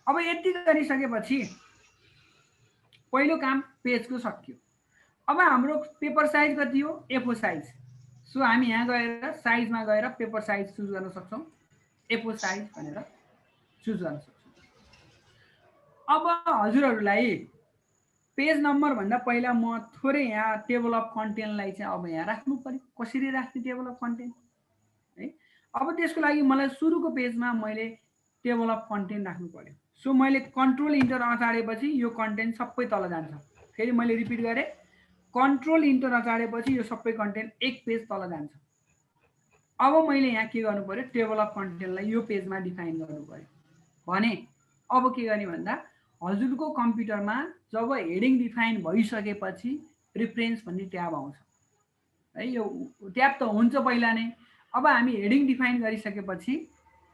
अब यति गरिसकेपछि पहिलो काम पेजको सकियो। अब हाम्रो पेपर साइज कति हो A4 साइज सो हामी यहाँ गएर साइजमा गएर पेपर साइज चुज गर्न सक्छौँ A4 साइज भनेर चुज गर्न सक्छौँ अब हजुरहरूलाई पेज नम्बर भन्दा पहिला म थोरै यहाँ टेबल अफ कन्टेन्टलाई चाहिँ अब यहाँ राख्नु पर्यो कसरी राख्ने टेबल अफ कन्टेन्ट है अब त्यसको लागि मलाई सुरुको पेजमा मैले टेबल अफ कन्टेन्ट राख्नु पर्यो सो मैले कन्ट्रोल इन्टर अचाडेपछि यो कन्टेन्ट सबै तल जान्छ फेरि मैले रिपिट गरेँ कन्ट्रोल इन्टर अचाडेपछि यो सबै कन्टेन्ट एक पेज तल जान्छ अब मैले यहाँ के गर्नु पर्यो टेबल अफ कन्टेन्टलाई यो पेजमा डिफाइन गर्नु पर्यो भने अब के गर्ने भन्दा हजुरको कम्प्युटरमा जब हेडिङ डिफाइन भइसकेपछि रिफरेन्स भन्ने ट्याब आउँछ है यो ट्याब त हुन्छ पहिला नै अब हामी हेडिङ डिफाइन गरिसकेपछि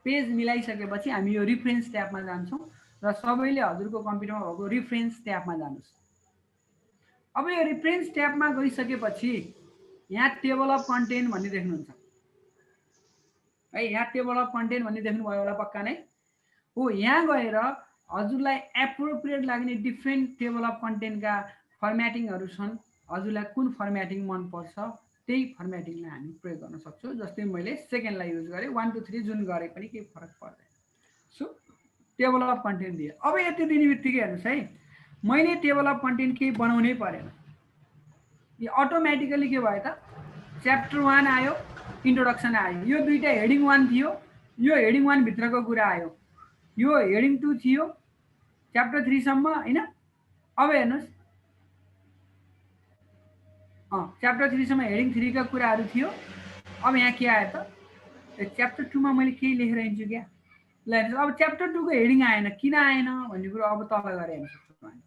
पेज मिलाइसकेपछि हामी यो रिफरेन्स ट्याबमा जान्छौँ र सबैले हजुरको कम्प्युटरमा भएको रिफरेन्स ट्याबमा जानुहोस् अब यो रिफरेन्स ट्याबमा गइसकेपछि यहाँ टेबल अफ कन्टेन्ट भन्ने देख्नुहुन्छ है यहाँ टेबल अफ कन्टेन्ट भन्ने देख्नुभयो होला पक्का नै हो यहाँ गएर हजुरलाई एप्रोप्रिएट लाग्ने डिफ्रेन्ट टेबल अफ कन्टेन्टका फर्म्याटिङहरू छन् हजुरलाई कुन फर्म्याटिङ मनपर्छ त्यही फर्म्याटिङलाई हामी प्रयोग गर्न सक्छौँ जस्तै मैले सेकेन्डलाई युज गरेँ 1 2 3 जुन गरे पनि केही फरक पर्दैन सो टेबल अफ कन्टेन्ट दिएँ अब यति दिने बित्तिकै हेर्नुहोस् है मैले टेबल अफ कन्टेन्ट केही बनाउनै परेन यो अटोमेटिकली के भयो त च्याप्टर 1 आयो इन्ट्रोडक्सन आयो यो दुईटा हेडिङ 1 थियो यो हेडिङ 1 भित्रको कुरा आयो यो हेडिङ 2 थियो च्याप्टर 3 सम्म हैन अब हेर्नुस् च्याप्टर 3 सम्म हेडिङ 3 का कुराहरू थियो अब यहाँ के आयो त च्याप्टर 2 मा मैले केही लेखेर हिँड्छु क्या ल हेर्नुस् अब च्याप्टर 2 को हेडिङ आएन किन आएन भन्ने कुरा अब तल गएर हेर्न सक्छौँ हामी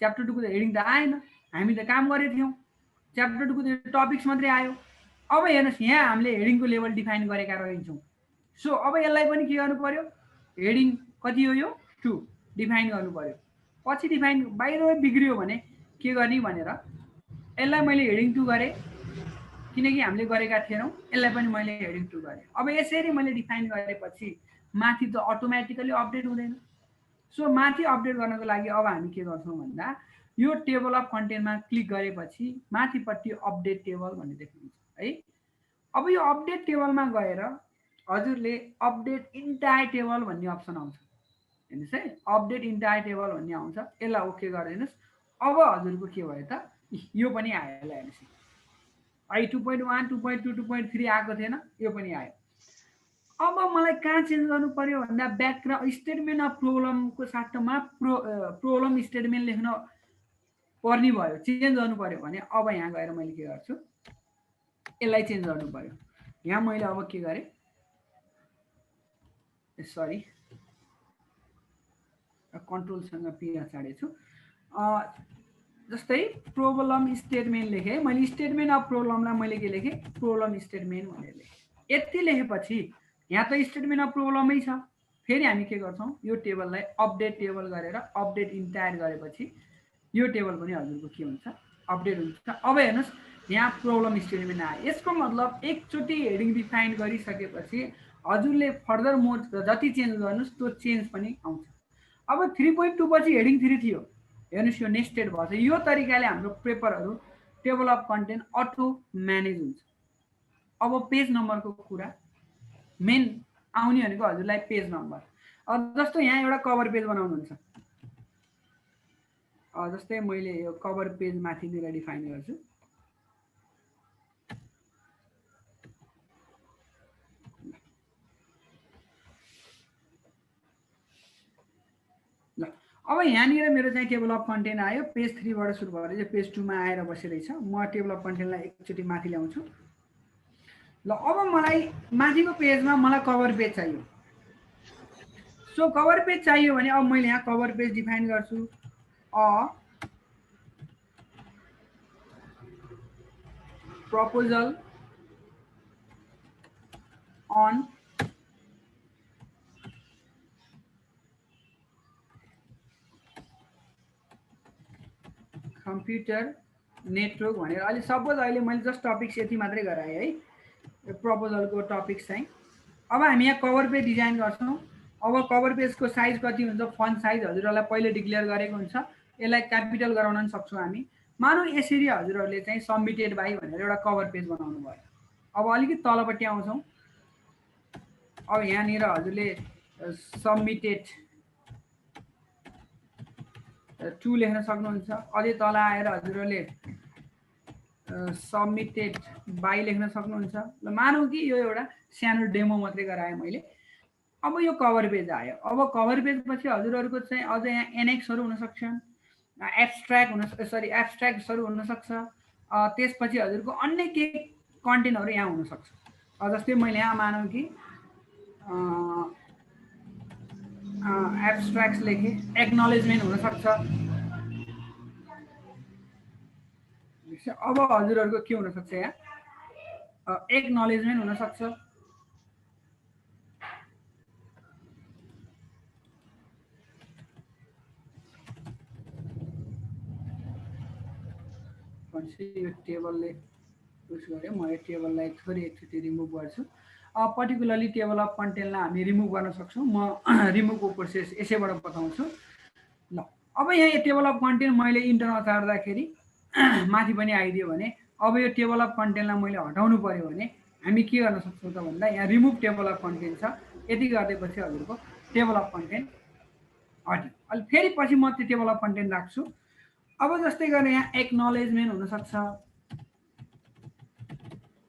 च्याप्टर 2 को हेडिङ त आएन हामी त काम गरेको थियौँ च्याप्टर 2 को टपिक्स मात्रै आयो अब हेर्नुस् यहाँ हामीले हेडिङको लेभल डिफाइन गरेका रहन्छौँ सो अब यसलाई पनि के गर्नु पर्यो हेडिङ कति हो यो 2 डिफाइन गर्नु पर्यो पछि डिफाइन बाइ द वे बिग्रियो भने के गर्ने भनेर यसलाई मैले हेडिङ 2 गरेँ किनकि हामीले गरेका थिएनौँ यसलाई पनि मैले हेडिङ 2 गरेँ अब यसरी मैले डिफाइन गरेपछि माथि त अटोमेटिकली अपडेट हुँदैन सो माथि अपडेट गर्नको लागि अब हामी के गर्छौँ भन्दा यो टेबल अफ कन्टेन्टमा क्लिक गरेपछि माथिपट्टि अपडेट टेबल भन्ने देख्नुहुन्छ है अब यो अपडेट टेबलमा गएर हजुरले अपडेट इन्टायर टेबल भन्ने अप्सन आउँछ हेर्नुहोस् है अपडेट इन्टायर टेबल भन्ने आउँछ यसलाई ओके गरिदिनुहोस् अब हजुरको के भयो त यो पनि आयो ल हेर्नुहोस् आई 2.1 2.2 2.3 आएको थिएन यो पनि आयो अब मलाई कहाँ चेन्ज गर्नु पर्यो भन्दा ब्याकग्राउन्ड स्टेटमेन्ट अफ प्रब्लमको साटोमा प्रब्लम स्टेटमेन्ट लेख्न पर्ने भयो चेन्ज गर्नु पर्यो भने अब यहाँ गएर मैले के गर्छु यसलाई चेन्ज गर्नु पर्यो यहाँ मैले अब के गरेँ सरी कन्ट्रोलसँग पिया छाडेछु जस्तै प्रब्लम स्टेटमेन्ट लेखेँ मैले स्टेटमेन्ट अफ प्रब्लमलाई मैले के लेखेँ प्रब्लम स्टेटमेन्ट भनेर लेखेँ यति लेखेपछि यहाँ त स्टेटमेन्ट अफ प्रब्लमै छ फेरि हामी के गर्छौँ यो टेबललाई अपडेट टेबल गरेर अपडेट इन्टायर गरेपछि यो टेबल पनि हजुरको के हुन्छ अपडेट हुन्छ अब हेर्नुहोस् यहाँ प्रब्लम स्टेटमेन्ट आयो यसको मतलब एकचोटि हेडिङ डिफाइन गरिसकेपछि हजुरले फर्दर मोड जति चेन्ज गर्नुहोस् त्यो चेन्ज पनि आउँछ अब 3.2 पछि हेडिङ 3 थियो हेर्नुहोस् यो नेस्टेड भन्छ यो तरिकाले हाम्रो पेपरहरू table of content auto manage हुन्छ अब पेज नम्बरको कुरा मेन आउने भनेको हजुरलाई पेज नम्बर जस्तो यहाँ एउटा कभर पेज बनाउनुहुन्छ जस्तै मैले यो कभर पेज माथितिर डिफाइन गर्छु ल अब यहाँनिर मेरो चाहिँ टेबल अफ कन्टेन्ट आयो पेज 3 बाट सुरु भएर चाहिँ पेज 2 मा आएर बसिरहेछ म टेबल अफ कन्टेन्टलाई एकचोटि माथि ल्याउँछु ल अब मलाई माथिको पेजमा मलाई कभर पेज चाहियो सो कभर पेज चाहियो भने अब मैले यहाँ कभर पेज डिफाइन गर्छु proposal on computer network भनेर अहिले सपोज अहिले मैले जस्ट टपिक्स यति मात्रै गराएँ है प्रपोजलको टपिक्स चाहिँ अब हामी यहाँ कभर पेज डिजाइन गर्छौँ अब कभर पेजको साइज कति हुन्छ फन्ट साइज हजुरहरूलाई पहिले डिक्लेयर गरेको हुन्छ यसलाई क्यापिटल गराउन पनि सक्छौँ हामी मानौँ यसरी हजुरहरूले चाहिँ सबमिटेड बाई भनेर एउटा कभर पेज बनाउनु भयो। अब अलिकति तलपट्टि आउँछौँ। अब यहाँनिर हजुरले सबमिटेड 2 लेख्न सक्नुहुन्छ। अझै तल आएर हजुरहरूले सबमिटेड बाई लेख्न सक्नुहुन्छ। ल मानौँ कि यो एउटा सानो डेमो मात्रै गराएँ मैले। अब यो कभर पेज आयो। अब कभर पेज पछि हजुरहरूको चाहिँ अझ यहाँ एनेक्सहरू हुन सक्छन्, एब्स्ट्र्याक्ट्सहरू हुन सक्छ। त्यसपछि हजुरको अन्य के कन्टेन्टहरू यहाँ हुन सक्छ। जस्तै मैले यहाँ मानौँ कि एब्स्ट्र्याक्ट्स लेखेँ, एक्नोलेजमेन्ट हुन सक्छ। अब हजुरहरूको के हुन सक्छ, यहाँ एक्नोलेजमेन्ट हुन सक्छ। यो टेबलले उस गऱ्यो, म यो टेबललाई थोरै एकचोटि रिमुभ गर्छु। पर्टिकुलरली टेबल अफ कन्टेन्टलाई हामी रिमुभ गर्न सक्छौँ। म रिमुभको प्रोसेस यसैबाट बताउँछु। ल अब यहाँ यो टेबल अफ कन्टेन्ट मैले इन्टरमा चाड्दाखेरि माथि पनि आइदियो भने अब यो टेबल अफ कन्टेन्टलाई मैले हटाउनु पर्यो भने हामी के गर्न सक्छौँ त भन्दा यहाँ रिमुभ टेबल अफ कन्टेन्ट छ। यति गरिदिएपछि हजुरको टेबल अफ कन्टेन्ट हट्यो। अहिले फेरि पछि म त्यो टेबल अफ कन्टेन्ट राख्छु। अब जस्तै गरेर यहाँ एक्नोलेजमेन्ट हुनसक्छ।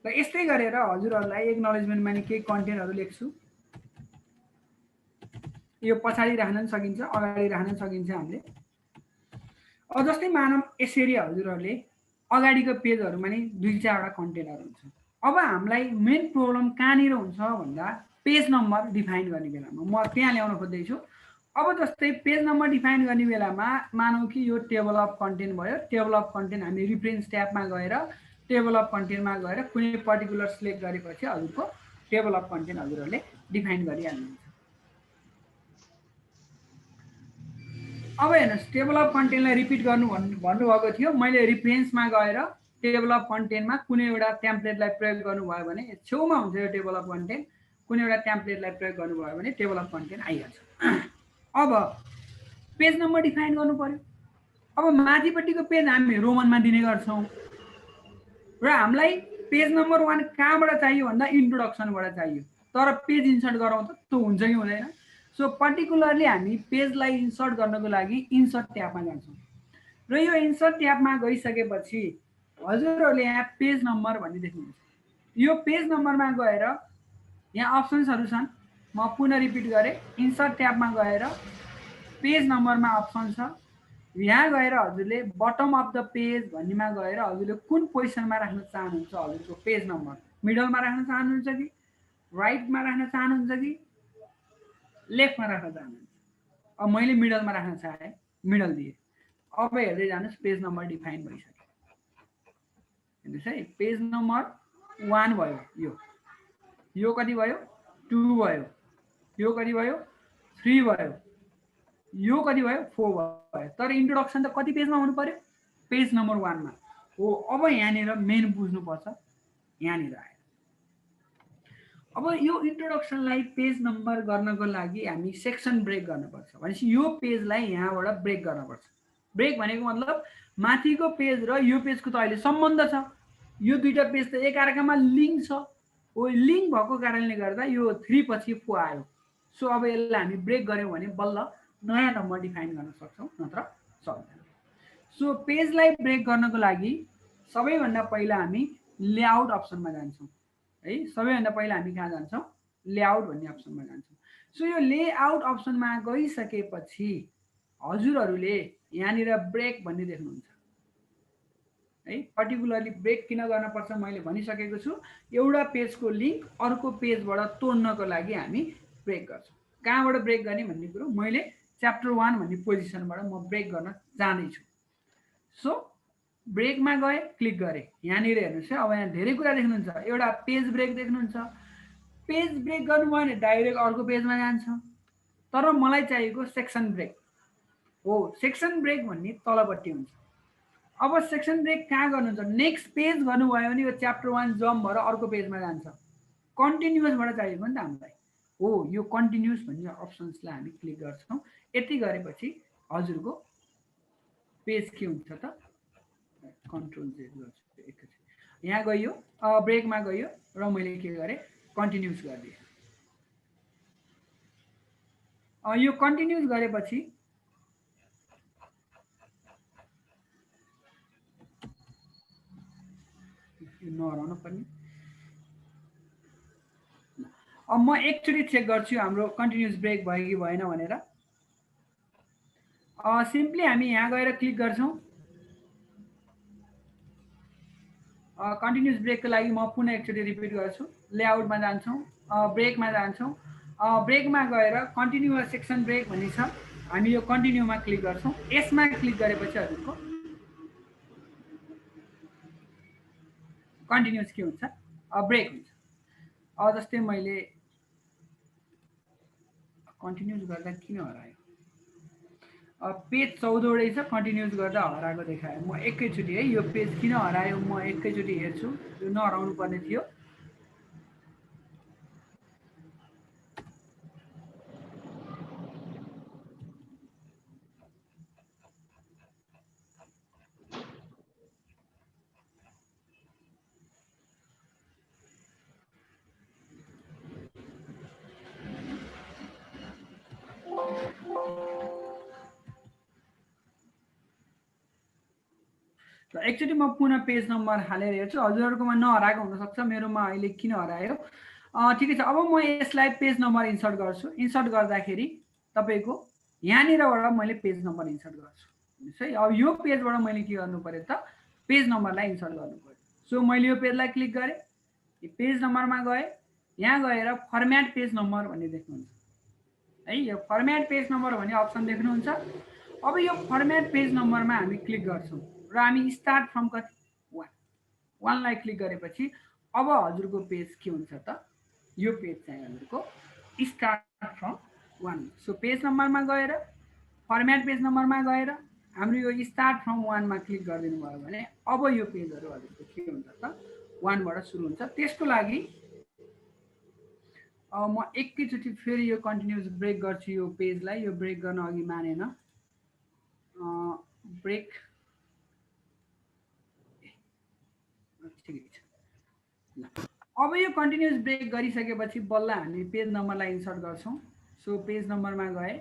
र यस्तै गरेर हजुरहरूलाई एक्नोलेजमेन्टमा नि केही कन्टेन्टहरू लेख्छु। यो पछाडि राख्न पनि सकिन्छ, अगाडि राख्न पनि सकिन्छ हामीले। अब जस्तै मानौँ यसरी हजुरहरूले अगाडिको पेजहरूमा नि 2-4वटा कन्टेन्टहरू हुन्छ। अब हामीलाई मेन प्रब्लम कहाँनिर हुन्छ भन्दा पेज नम्बर डिफाइन गर्ने बेलामा म त्यहाँ ल्याउन खोज्दैछु। अब जस्तै पेज नम्बर डिफाइन गर्ने बेलामा मानौँ कि यो टेबल अफ कन्टेन्ट भयो। टेबल अफ कन्टेन्ट हामी रिफरेन्स ट्याबमा गएर टेबल अफ कन्टेन्टमा गएर कुनै पर्टिकुलर सिलेक्ट गरेपछि हजुरको टेबल अफ कन्टेन्ट हजुरहरूले डिफाइन गरिहाल्नुहुन्छ। अब हेर्नुहोस्, टेबल अफ कन्टेन्टलाई रिपिट गर्नु भन्नुभएको थियो। मैले रिफरेन्समा गएर टेबल अफ कन्टेन्टमा कुनै एउटा टेम्प्लेटलाई प्रयोग गर्नुभयो भने छेउमा हुन्छ यो टेबल अफ कन्टेन्ट। कुनै एउटा टेम्प्लेटलाई प्रयोग गर्नुभयो भने टेबल अफ कन्टेन्ट आइहाल्छ। अब पेज नम्बर डिफाइन गर्नु पर्यो। अब माथिपट्टिको पेज हामी रोमनमा दिने गर्छौँ र हामीलाई पेज नम्बर 1 कहाँबाट चाहियो भन्दा इन्ट्रोडक्सनबाट चाहियो। तर पेज इन्सर्ट गरौँ त त्यो हुन्छ कि हुँदैन। सो पर्टिकुलरली हामी पेजलाई इन्सर्ट गर्नको लागि इन्सर्ट ट्याबमा जान्छौँ र यो इन्सर्ट ट्याबमा गइसकेपछि हजुरहरूले यहाँ पेज नम्बर भन्ने देख्नुहुन्छ। यो पेज नम्बरमा गएर यहाँ अप्सन्सहरू छन्। म पुनः रिपिट गरेँ, इन्सर्ट ट्याबमा गएर पेज नम्बरमा अप्सन छ। यहाँ गएर हजुरले बटम अफ द पेज भन्नेमा गएर हजुरले कुन पोजिसनमा राख्न चाहनुहुन्छ हजुरको पेज नम्बर। मिडलमा राख्न चाहनुहुन्छ कि राइटमा राख्न चाहनुहुन्छ कि लेफ्टमा राख्न चाहनुहुन्छ। अब मैले मिडलमा राख्न चाहेँ, मिडल दिएँ। अब हेर्दै जानुहोस्, पेज नम्बर डिफाइन भइसक्यो। हेर्नुहोस् है, पेज नम्बर 1 भयो। यो कति भयो? 2 भयो। यो कति भयो? 3 भयो। यो कति भयो? 4 भयो। तर इन्ट्रोडक्सन त कति पेजमा हुनु पर्यो? पेज नम्बर 1 मा हो। अब यहाँनिर मेन बुझ्नुपर्छ। यहाँनिर आयो। अब यो इन्ट्रोडक्सनलाई पेज नम्बर गर्नको लागि हामी सेक्सन ब्रेक गर्नुपर्छ। भनेपछि यो पेजलाई यहाँबाट ब्रेक गर्नुपर्छ। ब्रेक भनेको मतलब माथिको पेज र यो पेजको त अहिले सम्बन्ध छ। यो दुईटा पेज त एकअर्कामा लिङ्क छ। हो, लिङ्क भएको कारणले गर्दा यो 3 पछि 4 आयो। सो अब यसलाई हामी ब्रेक गऱ्यौँ भने बल्ल नयाँ नम्बर डिफाइन गर्न सक्छौँ, नत्र सक्दैन। सो पेजलाई ब्रेक गर्नको लागि सबैभन्दा पहिला हामी लेआउट अप्सनमा जान्छौँ है। सबैभन्दा पहिला हामी कहाँ जान्छौँ? लेआउट भन्ने अप्सनमा जान्छौँ। सो यो लेआउट अप्सनमा गइसकेपछि हजुरहरूले यहाँनिर ब्रेक भन्ने देख्नुहुन्छ है। पर्टिकुलरली ब्रेक किन गर्नुपर्छ मैले भनिसकेको छु। एउटा पेजको लिङ्क अर्को पेजबाट तोड्नको लागि हामी ब्रेक गर्छौँ। कहाँबाट ब्रेक गर्ने भन्ने कुरो मैले च्याप्टर 1 भन्ने पोजिसनबाट म ब्रेक गर्न जाँदैछु। सो ब्रेकमा गए, क्लिक गरेँ। यहाँनिर हेर्नुहोस् है, अब यहाँ धेरै कुरा देख्नुहुन्छ। एउटा पेज ब्रेक देख्नुहुन्छ। पेज ब्रेक गर्नुभयो भने डाइरेक्ट अर्को पेजमा जान्छ। तर मलाई चाहिएको सेक्सन ब्रेक हो। सेक्सन ब्रेक भन्ने तलपट्टि हुन्छ। अब सेक्सन ब्रेक कहाँ गर्नुहुन्छ? नेक्स्ट पेज गर्नुभयो भने यो च्याप्टर 1 जम्प भएर अर्को पेजमा जान्छ। कन्टिन्युअसबाट चाहिएको नि त हामीलाई हो। यो कन्टिन्युअस भन्ने अप्सन्सलाई हामी क्लिक गर्छौँ। यति गरेपछि हजुरको पेज के हुन्छ त? कन्ट्रोल जेड गर्छु एकैछिन। यहाँ गयो ब्रेकमा गयो र मैले के गरेँ कन्टिन्युस गरिदिएँ। यो कन्टिन्युस गरेपछि नहराउनु पर्ने। अब म एकचोटि चेक गर्छु हाम्रो कन्टिन्युस ब्रेक भयो कि भएन भनेर। सिम्पली हामी यहाँ गएर क्लिक गर्छौँ। कन्टिन्युस ब्रेकको लागि म पुनः एकचोटि रिपिट गर्छु। लेआउटमा जान्छौँ, ब्रेकमा जान्छौँ, ब्रेकमा गएर कन्टिन्युस सेक्सन ब्रेक भन्ने छ, हामी यो कन्टिन्यूमा क्लिक गर्छौँ। यसमा क्लिक गरेपछि हजुरको कन्टिन्युस के हुन्छ ब्रेक हुन्छ। अब जस्तै मैले कन्टिन्युस गर्दा किन हरायो, पेज 14 वटै छ, कन्टिन्युस गर्दा हराएको देखायो। म एकैचोटि है यो पेज किन हरायो म एकैचोटि हेर्छु, यो नहराउनु पर्ने थियो। एकचोटि म पुनः पेज नम्बर हालेर हेर्छु। हजुरहरुकोमा नहराएको हुन सक्छ, मेरोमा अहिले किन हरायो। ठिकै छ। अब म यसलाई पेज नम्बर इन्सर्ट गर्छु। इन्सर्ट गर्दाखेरि तपाईको यहाँनिरबाट मैले पेज नम्बर इन्सर्ट गर्छु है। अब यो पेजबाट मैले के गर्नु पर्यो त पेज नम्बरलाई इन्सर्ट गर्नु पर्यो। सो मैले यो पेजलाई क्लिक गरेँ, पेज नम्बरमा गए, यहाँ गएर फर्म्याट पेज नम्बर भन्ने देख्नुहुन्छ है। यो फर्म्याट पेज नम्बर भन्ने अप्सन देख्नुहुन्छ। अब यो फर्म्याट पेज नम्बरमा हामी क्लिक गर्छौँ र हामी स्टार्ट फ्रम कति 1 लाई क्लिक गरेपछि अब हजुरको पेज के हुन्छ त यो पेज चाहिँ हजुरको स्टार्ट फ्रम 1। सो पेज नम्बरमा गएर फर्म्याट पेज नम्बरमा गएर हाम्रो यो स्टार्ट फ्रम 1 मा क्लिक गरिदिनु भयो भने अब यो पेजहरु हजुरको के हुन्छ त 1 बाट सुरु हुन्छ। त्यसको लागि म एकैचोटि फेरि यो कन्टिन्युस ब्रेक गर्छु। यो पेजलाई यो ब्रेक गर्न अघि मानेन, ब्रेक ठिकै छ। अब यो कन्टिन्युस ब्रेक गरिसकेपछि बल्ल हामी पेज नम्बरलाई इन्सर्ट गर्छौँ। सो पेज नम्बरमा गए,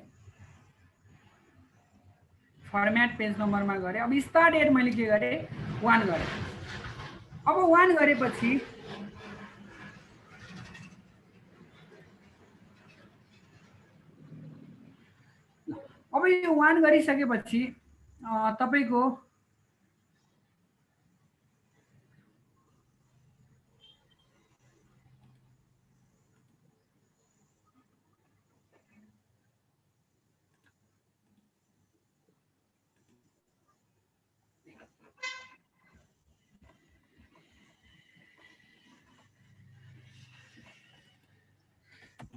फर्म्याट पेज नम्बरमा गरे, अब स्टार्ट एट मैले के गरेँ 1 गरेँ। अब 1 गरेपछि अब यो 1 गरिसकेपछि तपाईको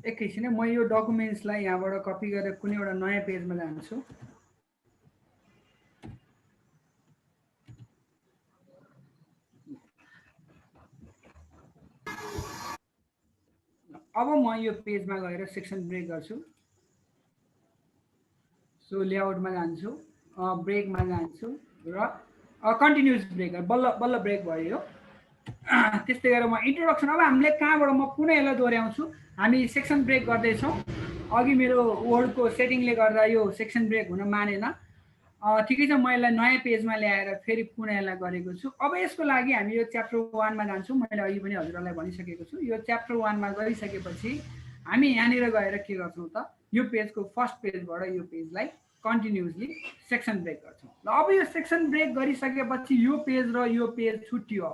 एकैछिन म यो डकुमेन्ट्सलाई यहाँबाट कपी गरेर कुनै एउटा नयाँ पेजमा जान्छु। अब म यो पेजमा गएर सेक्सन ब्रेक गर्छु। सो लेआउटमा जान्छु, ब्रेकमा जान्छु र कन्टिन्युस ब्रेक बल्ल बल्ल ब्रेक भयो। त्यस्तै गरेर म इन्ट्रोडक्सन अब हामीले कहाँबाट म पुनः यसलाई दोहोऱ्याउँछु। हामी सेक्सन ब्रेक गर्दैछौँ। अघि मेरो वर्डको सेटिङले गर्दा यो सेक्सन ब्रेक हुन मानेन। ठिकै छ, म यसलाई नयाँ पेजमा ल्याएर फेरि पुनः यसलाई गरेको छु। अब यसको लागि हामी यो च्याप्टर 1 मा जान्छौँ। मैले अघि पनि हजुरहरूलाई भनिसकेको छु। यो च्याप्टर 1 मा गइसकेपछि हामी यहाँनिर गएर के गर्छौँ त यो पेजको फर्स्ट पेजबाट यो पेजलाई कन्टिन्युसली सेक्सन ब्रेक गर्छौँ। ल अब यो सेक्सन ब्रेक गरिसकेपछि यो पेज र यो पेज छुट्टियो।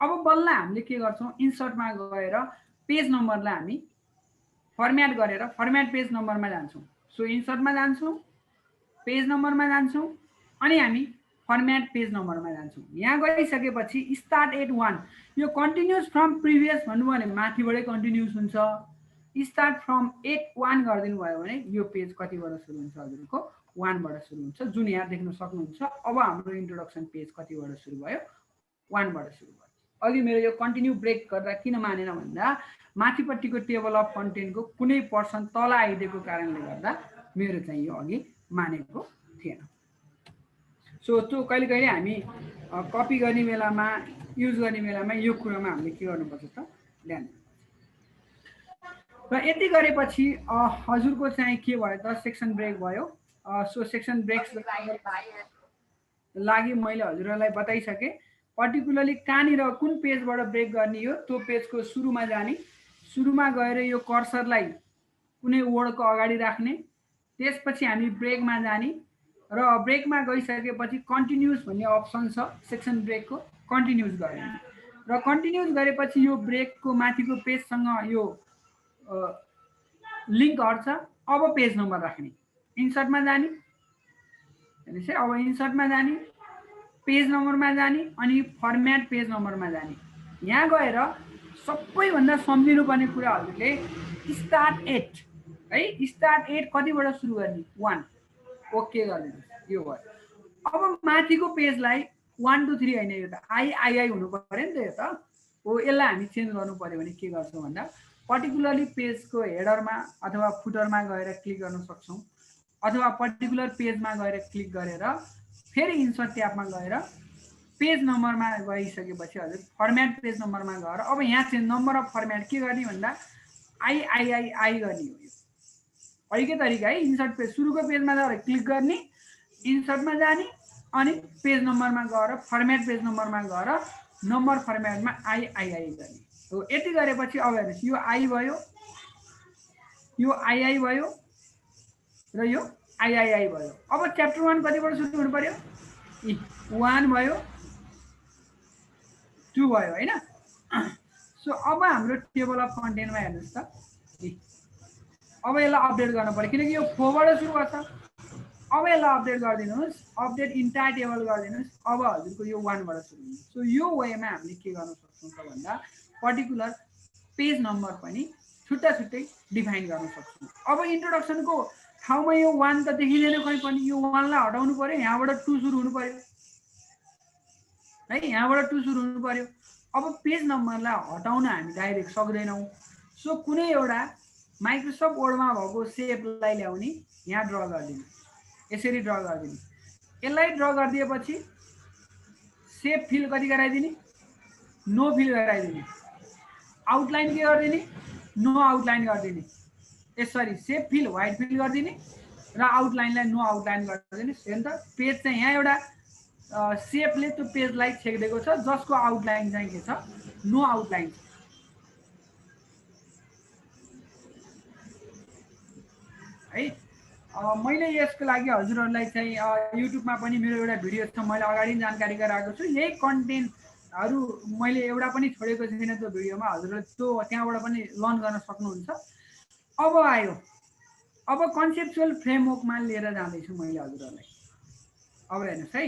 अब बल्ल हामीले के गर्छौँ इन्सर्टमा गएर पेज नम्बरलाई हामी फर्म्याट गरेर फर्म्याट पेज नम्बरमा जान्छौँ। सो इन्सर्टमा जान्छौँ, पेज नम्बरमा जान्छौँ अनि हामी फर्म्याट पेज नम्बरमा जान्छौँ। यहाँ गइसकेपछि स्टार्ट एट 1 यो कन्टिन्युस फ्रम प्रिभियस भन्नुभयो भने माथिबाटै कन्टिन्युस हुन्छ। स्टार्ट फ्रम 1 गरिदिनु भयो भने यो पेज कतिबाट सुरु हुन्छ हजुरको 1 बाट सुरु हुन्छ, जुन यहाँ देख्न सक्नुहुन्छ। अब हाम्रो इन्ट्रोडक्सन पेज कतिबाट सुरु भयो 1 बाट सुरु भयो। अघि मेरो यो कन्टिन्यू ब्रेक गर्दा किन मानेन भन्दा माथिपट्टिको टेबल अफ कन्टेन्टको कुनै पर्सन तल आइदिएको कारणले गर्दा मेरो चाहिँ यो अघि मानेको थिएन। सो त्यो कहिले कहिले हामी कपी गर्ने बेलामा युज गर्ने बेलामा यो कुरामा हामीले के गर्नुपर्छ त ध्यान र यति गरेपछि हजुरको चाहिँ के भयो त सेक्सन ब्रेक भयो सो सेक्सन ब्रेक लागि मैले हजुरहरूलाई बताइसकेँ पर्टिकुलरली कहाँनिर कुन पेजबाट ब्रेक गर्ने हो त्यो पेजको सुरुमा जाने सुरुमा गएर यो कर्सरलाई कुनै वर्डको अगाडि राख्ने त्यसपछि हामी ब्रेकमा जाने र ब्रेकमा गइसकेपछि कन्टिन्युस भन्ने अप्सन छ सेक्सन ब्रेकको कन्टिन्युस गर्ने र कन्टिन्युस गरेपछि यो ब्रेकको माथिको पेजसँग यो लिङ्क हट्छ अब पेज नम्बर राख्ने इन्सर्टमा जाने हेर्नुहोस् है अब इन्सर्टमा जाने पेज नम्बरमा जाने अनि फर्म्याट पेज नम्बरमा जाने यहाँ गएर सबैभन्दा सम्झिनुपर्ने कुरा हजुरले स्टार्ट एट है स्टार्ट एट कतिबाट सुरु गर्ने 1 ओके गरिदिनुहोस् यो भयो अब माथिको पेजलाई 1 2 3 होइन यो त आई हुनु पर्यो नि त यो त हो यसलाई हामी चेन्ज गर्नु पर्यो भने के गर्छौँ भन्दा पर्टिकुलरली पेजको हेडरमा अथवा फुटरमा गएर क्लिक गर्न सक्छौँ अथवा पर्टिकुलर पेजमा गएर क्लिक गरेर फेरि इन्सर्ट ट्याबमा गएर पेज नम्बरमा गइसकेपछि हजुर फर्म्याट पेज नम्बरमा गएर अब यहाँ चाहिँ नम्बर अफ फर्म्याट के गर्ने भन्दा आई गर्ने हो यो अर्कै तरिका है इन्सर्ट पेज सुरुको पेजमा गएर क्लिक गर्ने इन्सर्टमा जाने अनि पेज नम्बरमा गएर फर्म्याट पेज नम्बरमा गएर नम्बर फर्म्याटमा आई गर्ने हो यति गरेपछि अब हेर्नुहोस् यो आई भयो यो आई भयो र यो आई भयो अब च्याप्टर 1 कतिबाट सुरु हुनु पर्यो 1 भयो 2 भयो हैन सो अब हाम्रो टेबल अफ कन्टेन्टमा हेर्नुहोस् त अब यसलाई अपडेट गर्नु पर्यो किनकि यो 4 बाट सुरु गर्छ अब यसलाई अपडेट गरिदिनुहोस् अपडेट इन्टायर टेबल गरिदिनुहोस् अब हजुरको यो 1 बाट सुरु हुन्छ सो यो वेमा हामीले के गर्न सक्छौँ त भन्दा पर्टिकुलर पेज नम्बर पनि छुट्टा छुट्टै डिफाइन गर्न सक्छौँ अब इन्ट्रोडक्सनको ठाउँमा यो 1 त देखिँदैन कहीँ पनि यो 1 लाई हटाउनु पर्यो यहाँबाट 2 सुरु हुनु पर्यो है यहाँबाट 2 सुरु हुनु पर्यो अब पेज नम्बरलाई हटाउन हामी डाइरेक्ट सक्दैनौँ सो कुनै एउटा माइक्रोसफ्ट वर्डमा भएको सेपलाई ल्याउने यहाँ ड्र गरिदिनु यसरी ड्र गरिदिनु यसलाई ड्र गरिदिएपछि सेप फिल कति गराइदिने नो फिल गराइदिने आउटलाइन के गरिदिने नो आउटलाइन गरिदिने सरी सेप फिल व्हाइट फिल गरिदिने र आउटलाइनलाई नो आउटलाइन गरिदिने हेर्नु त पेज चाहिँ यहाँ एउटा सेपले त्यो पेजलाई छेकिदिएको छ जसको आउटलाइन चाहिँ के छ नो आउटलाइन है मैले यसको लागि हजुरहरूलाई चाहिँ युट्युबमा पनि मेरो एउटा भिडियो छ मैले अगाडि जानकारी गराएको छु यही कन्टेन्टहरू मैले एउटा पनि छोडेको छैन त्यो भिडियोमा हजुरले त्यो त्यहाँबाट पनि लर्न गर्न सक्नुहुन्छ अब आयो अब कन्सेप्चुअल फ्रेमवर्कमा लिएर जाँदैछु मैले हजुरहरूलाई अब हेर्नुहोस् है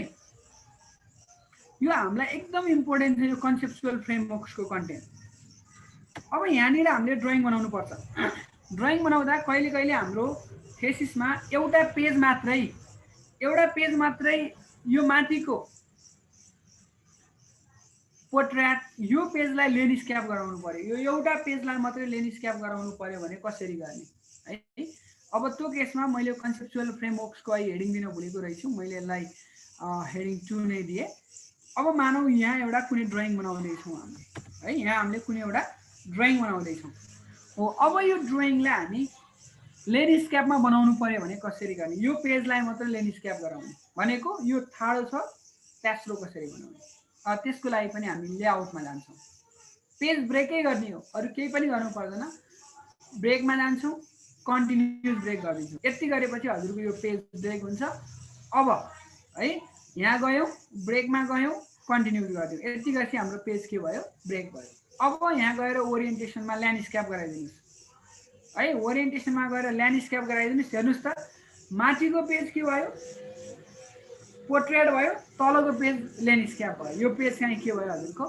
यो हामीलाई एकदम इम्पोर्टेन्ट छ यो कन्सेप्चुअल फ्रेमवर्क्सको कन्टेन्ट अब यहाँनिर हामीले ड्रइङ बनाउनु पर्छ ड्रइङ बनाउँदा कहिले कहिले हाम्रो थेसिसमा एउटा पेज मात्रै यो माथिको पोर्ट्रेट यो पेजलाई ल्यान्डस्केप गराउनु पर्यो यो एउटा पेजलाई मात्रै ल्यान्डस्केप गराउनु पर्यो भने कसरी गर्ने है अब त्यो केसमा मैले कन्सेप्चुअल फ्रेमवर्क्सको अहिले हेडिङ दिन भुलेको रहेछु मैले यसलाई हेडिङ 2 नै दिएँ अब मानौ यहाँ एउटा कुनै ड्रइङ बनाउँदैछौँ हामीले है यहाँ हामीले कुनै एउटा ड्रइङ बनाउँदैछौँ हो अब यो ड्रइङलाई हामी ल्यान्डस्केपमा बनाउनु पर्यो भने कसरी गर्ने यो पेजलाई मात्र ल्यान्डस्केप गराउने भनेको यो ठाडो छ तेस्रो कसरी बनाउने त्यसको लागि पनि हामी लेआउटमा जान्छौँ पेज ब्रेकै गर्ने हो अरू केही पनि गर्नु पर्दैन ब्रेकमा जान्छौँ कन्टिन्युस ब्रेक गरिदिन्छौँ यति गरेपछि हजुरको यो पेज ब्रेक हुन्छ अब है यहाँ गयौँ ब्रेकमा गयौँ कन्टिन्युस गरिदिउँ यति गरेपछि हाम्रो पेज के भयो ब्रेक भयो अब यहाँ गएर ओरिएन्टेसनमा ल्यान्डस्केप गराइदिनुहोस् है ओरिएन्टेसनमा गएर ल्यान्डस्केप गराइदिनुहोस् हेर्नुहोस् त माथिको पेज के भयो पोर्ट्रेट भयो तलको पेज ल्यान्डस्केप भयो यो पेज चाहिँ के भयो हजुरको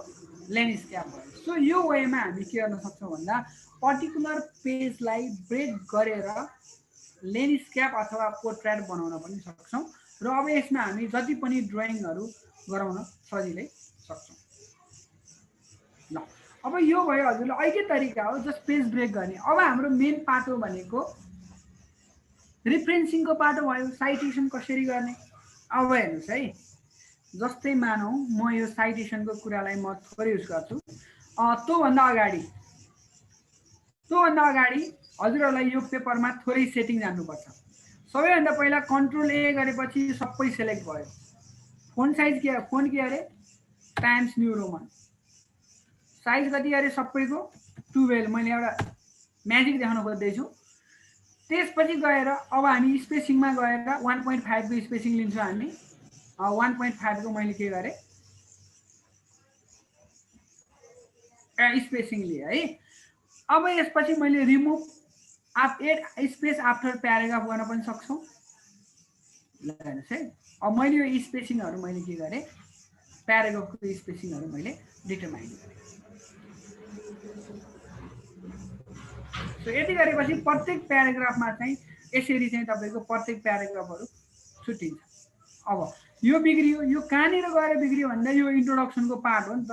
ल्यान्डस्केप भयो सो यो वेमा हामी के गर्न सक्छौँ भन्दा पर्टिकुलर पेजलाई ब्रेक गरेर ल्यान्डस्केप अथवा पोर्ट्रेट बनाउन पनि सक्छौँ र अब यसमा हामी जति पनि ड्रइङहरू गराउन सजिलै सक्छौँ ल अब यो भयो हजुरले अर्कै तरिका हो जस्ट पेज ब्रेक गर्ने अब हाम्रो मेन पाटो भनेको रिफरेन्सिङको पाटो भयो साइटेसन कसरी गर्ने अब हेर्नुहोस् है जस्तै मानौँ म यो साइटेसनको कुरालाई म थोरै युज गर्छु। त्योभन्दा अगाडि हजुरहरूलाई यो पेपरमा थोरै सेटिङ जान्नुपर्छ। सबैभन्दा पहिला कन्ट्रोल ए गरेपछि सबै सेलेक्ट भयो। फोन्ट साइज के अरे टाइम्स न्यू रोमन। साइज कति अरे सबैको 12। मैले एउटा म्याजिक देखाउन खोज्दैछु। त्यसपछि गएर अब हामी स्पेसिङमा गएर 1.5 को स्पेसिङ लिन्छौँ हामी। 1.5 को मैले के गरेँ स्पेसिङ लिएँ है। अब यसपछि मैले remove add space after paragraph गर्न पनि सक्छौँ। ल हेर्नुहोस् है, अब मैले यो स्पेसिङहरू मैले के गरेँ प्याराग्राफको स्पेसिङहरू मैले डिटरमाइन गरेँ। सो यति गरेपछि प्रत्येक प्याराग्राफमा चाहिँ यसरी चाहिँ तपाईँको प्रत्येक प्याराग्राफहरू छुट्टिन्छ। अब यो बिग्रियो, यो कहाँनिर गएर बिग्रियो भन्दा यो इन्ट्रोडक्सनको पार्ट हो नि त।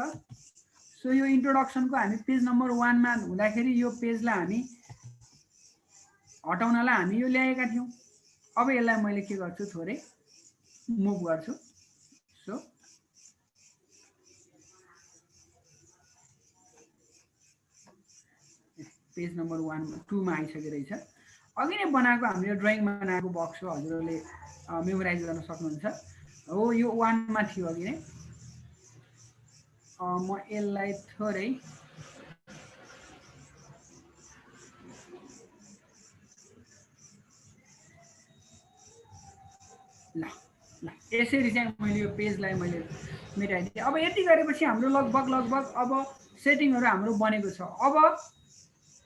सो यो इन्ट्रोडक्सनको हामी पेज नम्बर 1 मा हुँदाखेरि यो पेजलाई हामी हटाउनलाई हामी यो ल्याएका थियौँ। अब यसलाई मैले के गर्छु थोरै मुभ गर्छु। सो पेज नम्बर 2 मा आइसकेको रहेछ। अघि नै बनाएको हाम्रो ड्रइङ बनाएको बक्स हो, हजुरहरूले मेमोराइज गर्न सक्नुहुन्छ। हो यो 1 मा थियो अघि नै। म यसलाई थोरै ल यसरी चाहिँ मैले यो पेजलाई मैले मेटाइदिएँ। अब यति गरेपछि हाम्रो लगभग अब सेटिङहरू हाम्रो बनेको छ। अब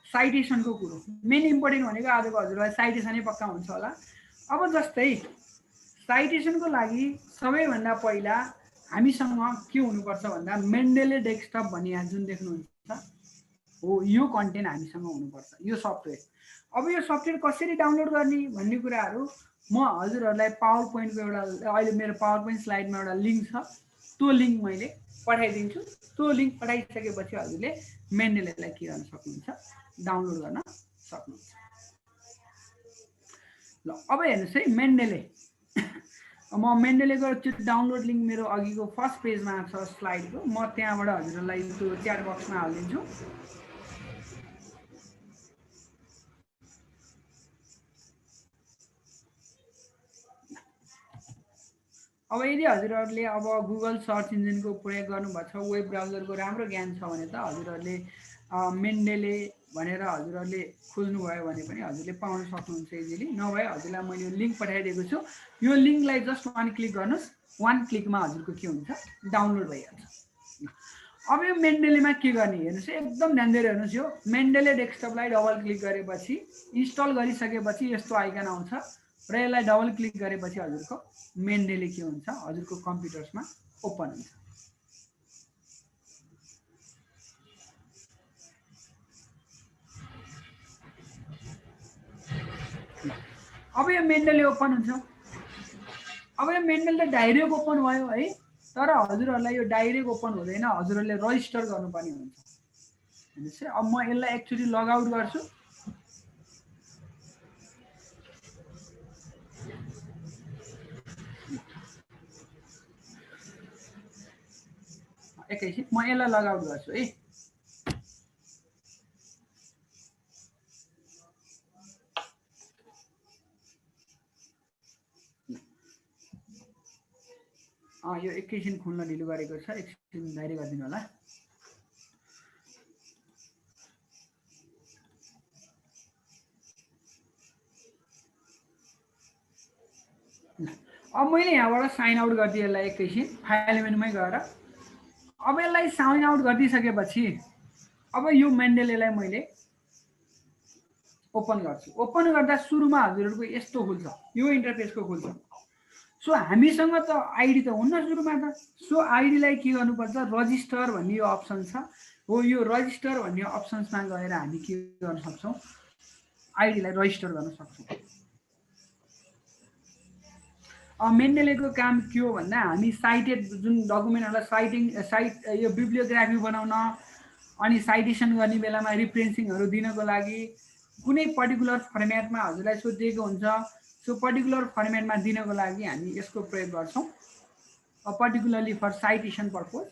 साइटेसनको कुरो मेन इम्पोर्टेन्ट भनेको आजको हजुरलाई साइटेसनै पक्का हुन्छ होला। अब जस्तै साइटेसनको लागि सबैभन्दा पहिला हामीसँग के हुनुपर्छ भन्दा मेन्डेले डेस्कटप भन्ने यहाँ जुन देख्नुहुन्छ हो यो कन्टेन्ट हामीसँग हुनुपर्छ, यो सफ्टवेयर। अब यो सफ्टवेयर कसरी डाउनलोड गर्ने भन्ने कुराहरू म हजुरहरूलाई पावर पोइन्टको एउटा अहिले मेरो पावर पोइन्ट स्लाइडमा एउटा लिङ्क छ, त्यो लिङ्क मैले पठाइदिन्छु। त्यो लिङ्क पठाइसकेपछि हजुरले मेन्डेलेलाई के गर्न सक्नुहुन्छ डाउनलोड गर्न सक्नुहुन्छ। ल अब हेर्नुहोस् है मेन्डेले। म मेन्डेलेको त्यो डाउनलोड लिङ्क मेरो अघिको फर्स्ट पेजमा छ स्लाइडको, म त्यहाँबाट हजुरहरूलाई त्यो च्याट बक्समा हालिदिन्छु। अब यदि हजुरहरूले अब गुगल सर्च इन्जिनको प्रयोग गर्नुभएको छ, वेब ब्राउजरको राम्रो ज्ञान छ भने त हजुरहरूले मेन्डेले भनेर हजुरहरूले खोज्नुभयो भने पनि हजुरले पाउन सक्नुहुन्छ इजिली। नभए हजुरलाई मैले यो लिङ्क पठाइदिएको छु, यो लिङ्कलाई जस्ट 1 क्लिक गर्नुहोस्, 1 क्लिकमा हजुरको के हुन्छ डाउनलोड भइहाल्छ। अब यो मेन्डेलेमा के गर्ने हेर्नुहोस् एकदम ध्यान दिएर हेर्नुहोस्। यो मेन्डेले डेस्कटपलाई डबल क्लिक गरेपछि इन्स्टल गरिसकेपछि यस्तो आइकन आउँछ र यसलाई डबल क्लिक गरेपछि हजुरको मेन्डेले के हुन्छ हजुरको कम्प्युटर्समा ओपन हुन्छ। अब यो मेन्डेले ओपन हुन्छ। अब यो मेन्डेले डाइरेक्ट ओपन भयो है, तर हजुरहरूलाई यो डाइरेक्ट ओपन हुँदैन, हजुरहरूले रजिस्टर गर्नुपर्ने हुन्छ। हेर्नुहोस् है, अब म यसलाई एक्चुअली लगआउट गर्छु। एकैछिन म यसलाई लगआउट गर्छु है। यो एकैछिन खुल्न ढिलो गरेको छ, एकछिन धैर्य गरिदिनु होला। अब मैले यहाँबाट साइन आउट गरिदिएँ यसलाई एकैछिन फाइल मेनुमै गएर। अब यसलाई साइन आउट गरिदिइसकेपछि अब यो मेन्डेलेलाई मैले ओपन गर्छु। ओपन गर्दा सुरुमा हजुरहरूको यस्तो खुल्छ, यो इन्टरफेसको खुल्छ। सो हामीसँग त आइडी त हुन्न सुरुमा त। सो आइडीलाई के गर्नुपर्छ रजिस्टर भन्ने यो अप्सन छ हो, यो रजिस्टर भन्ने अप्सन्समा गएर हामी के गर्न सक्छौँ आइडीलाई रजिस्टर गर्न सक्छौँ। मेन्डेलेको काम के हो भन्दा हामी साइटेड जुन डकुमेन्टहरूलाई साइट यो बिब्लियोग्राफी बनाउन अनि साइटेसन गर्ने बेलामा रिफरेन्सिङहरू दिनको लागि कुनै पर्टिकुलर फर्मेटमा हजुरलाई सोधिएको हुन्छ। सो पर्टिकुलर फर्मेटमा दिनको लागि हामी यसको प्रयोग गर्छौँ। Particularly for citation purpose.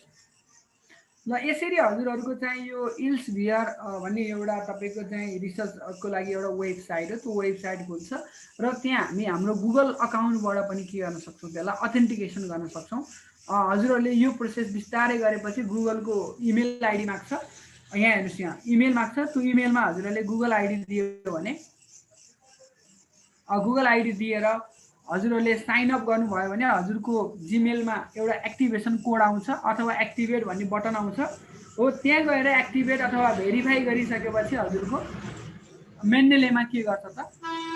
ल यसरी हजुरहरूको चाहिँ यो इल्सभियर भन्ने एउटा तपाईँको चाहिँ रिसर्चको लागि एउटा वेबसाइट हो, त्यो वेबसाइट खुल्छ र त्यहाँ हामी हाम्रो गुगल अकाउन्टबाट पनि के गर्न सक्छौँ, त्यसलाई अथेन्टिकेसन गर्न सक्छौँ। हजुरहरूले यो प्रोसेस बिस्तारै गरेपछि गुगलको इमेल आइडी माग्छ, यहाँ हेर्नुहोस् यहाँ इमेल माग्छ, त्यो इमेलमा हजुरहरूले गुगल आइडी दियो भने गुगल आइडी दिएर हजुरहरूले साइन अप गर्नुभयो भने हजुरको जिमेलमा एउटा एक्टिभेसन कोड आउँछ अथवा एक्टिभेट भन्ने बटन आउँछ हो, त्यहाँ गएर एक्टिभेट अथवा भेरिफाई गरिसकेपछि हजुरको मेन्डेलेमा के गर्छ त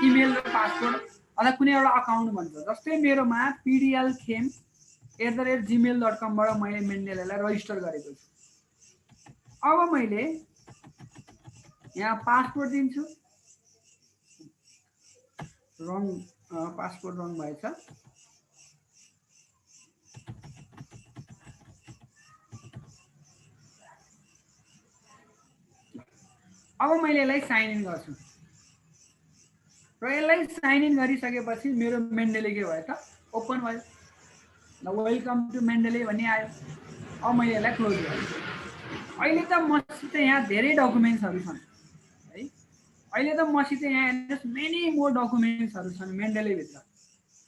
इमेल र पासवर्ड अथवा कुनै एउटा अकाउन्ट भन्छ। जस्तै मेरोमा pdlkhem@gmail.com बाट मैले मेन्डेलेलाई रजिस्टर गरेको छु। अब मैले यहाँ पासवर्ड दिन्छु, रङ पासवर्ड रङ भएछ। अब मैले यसलाई साइन इन गर्छु र यसलाई साइन इन गरिसकेपछि मेरो मेन्डेले के भयो त ओपन भयो। ल वेलकम टु मेन्डेले भन्ने आयो। अब मैले यसलाई क्लोज गरेँ। अहिले त मसित यहाँ धेरै डकुमेन्ट्सहरू छन् है, अहिले त मसित यहाँ हेर्नुहोस् मेनी मोर डकुमेन्ट्सहरू छन् मेन्डेलेभित्र।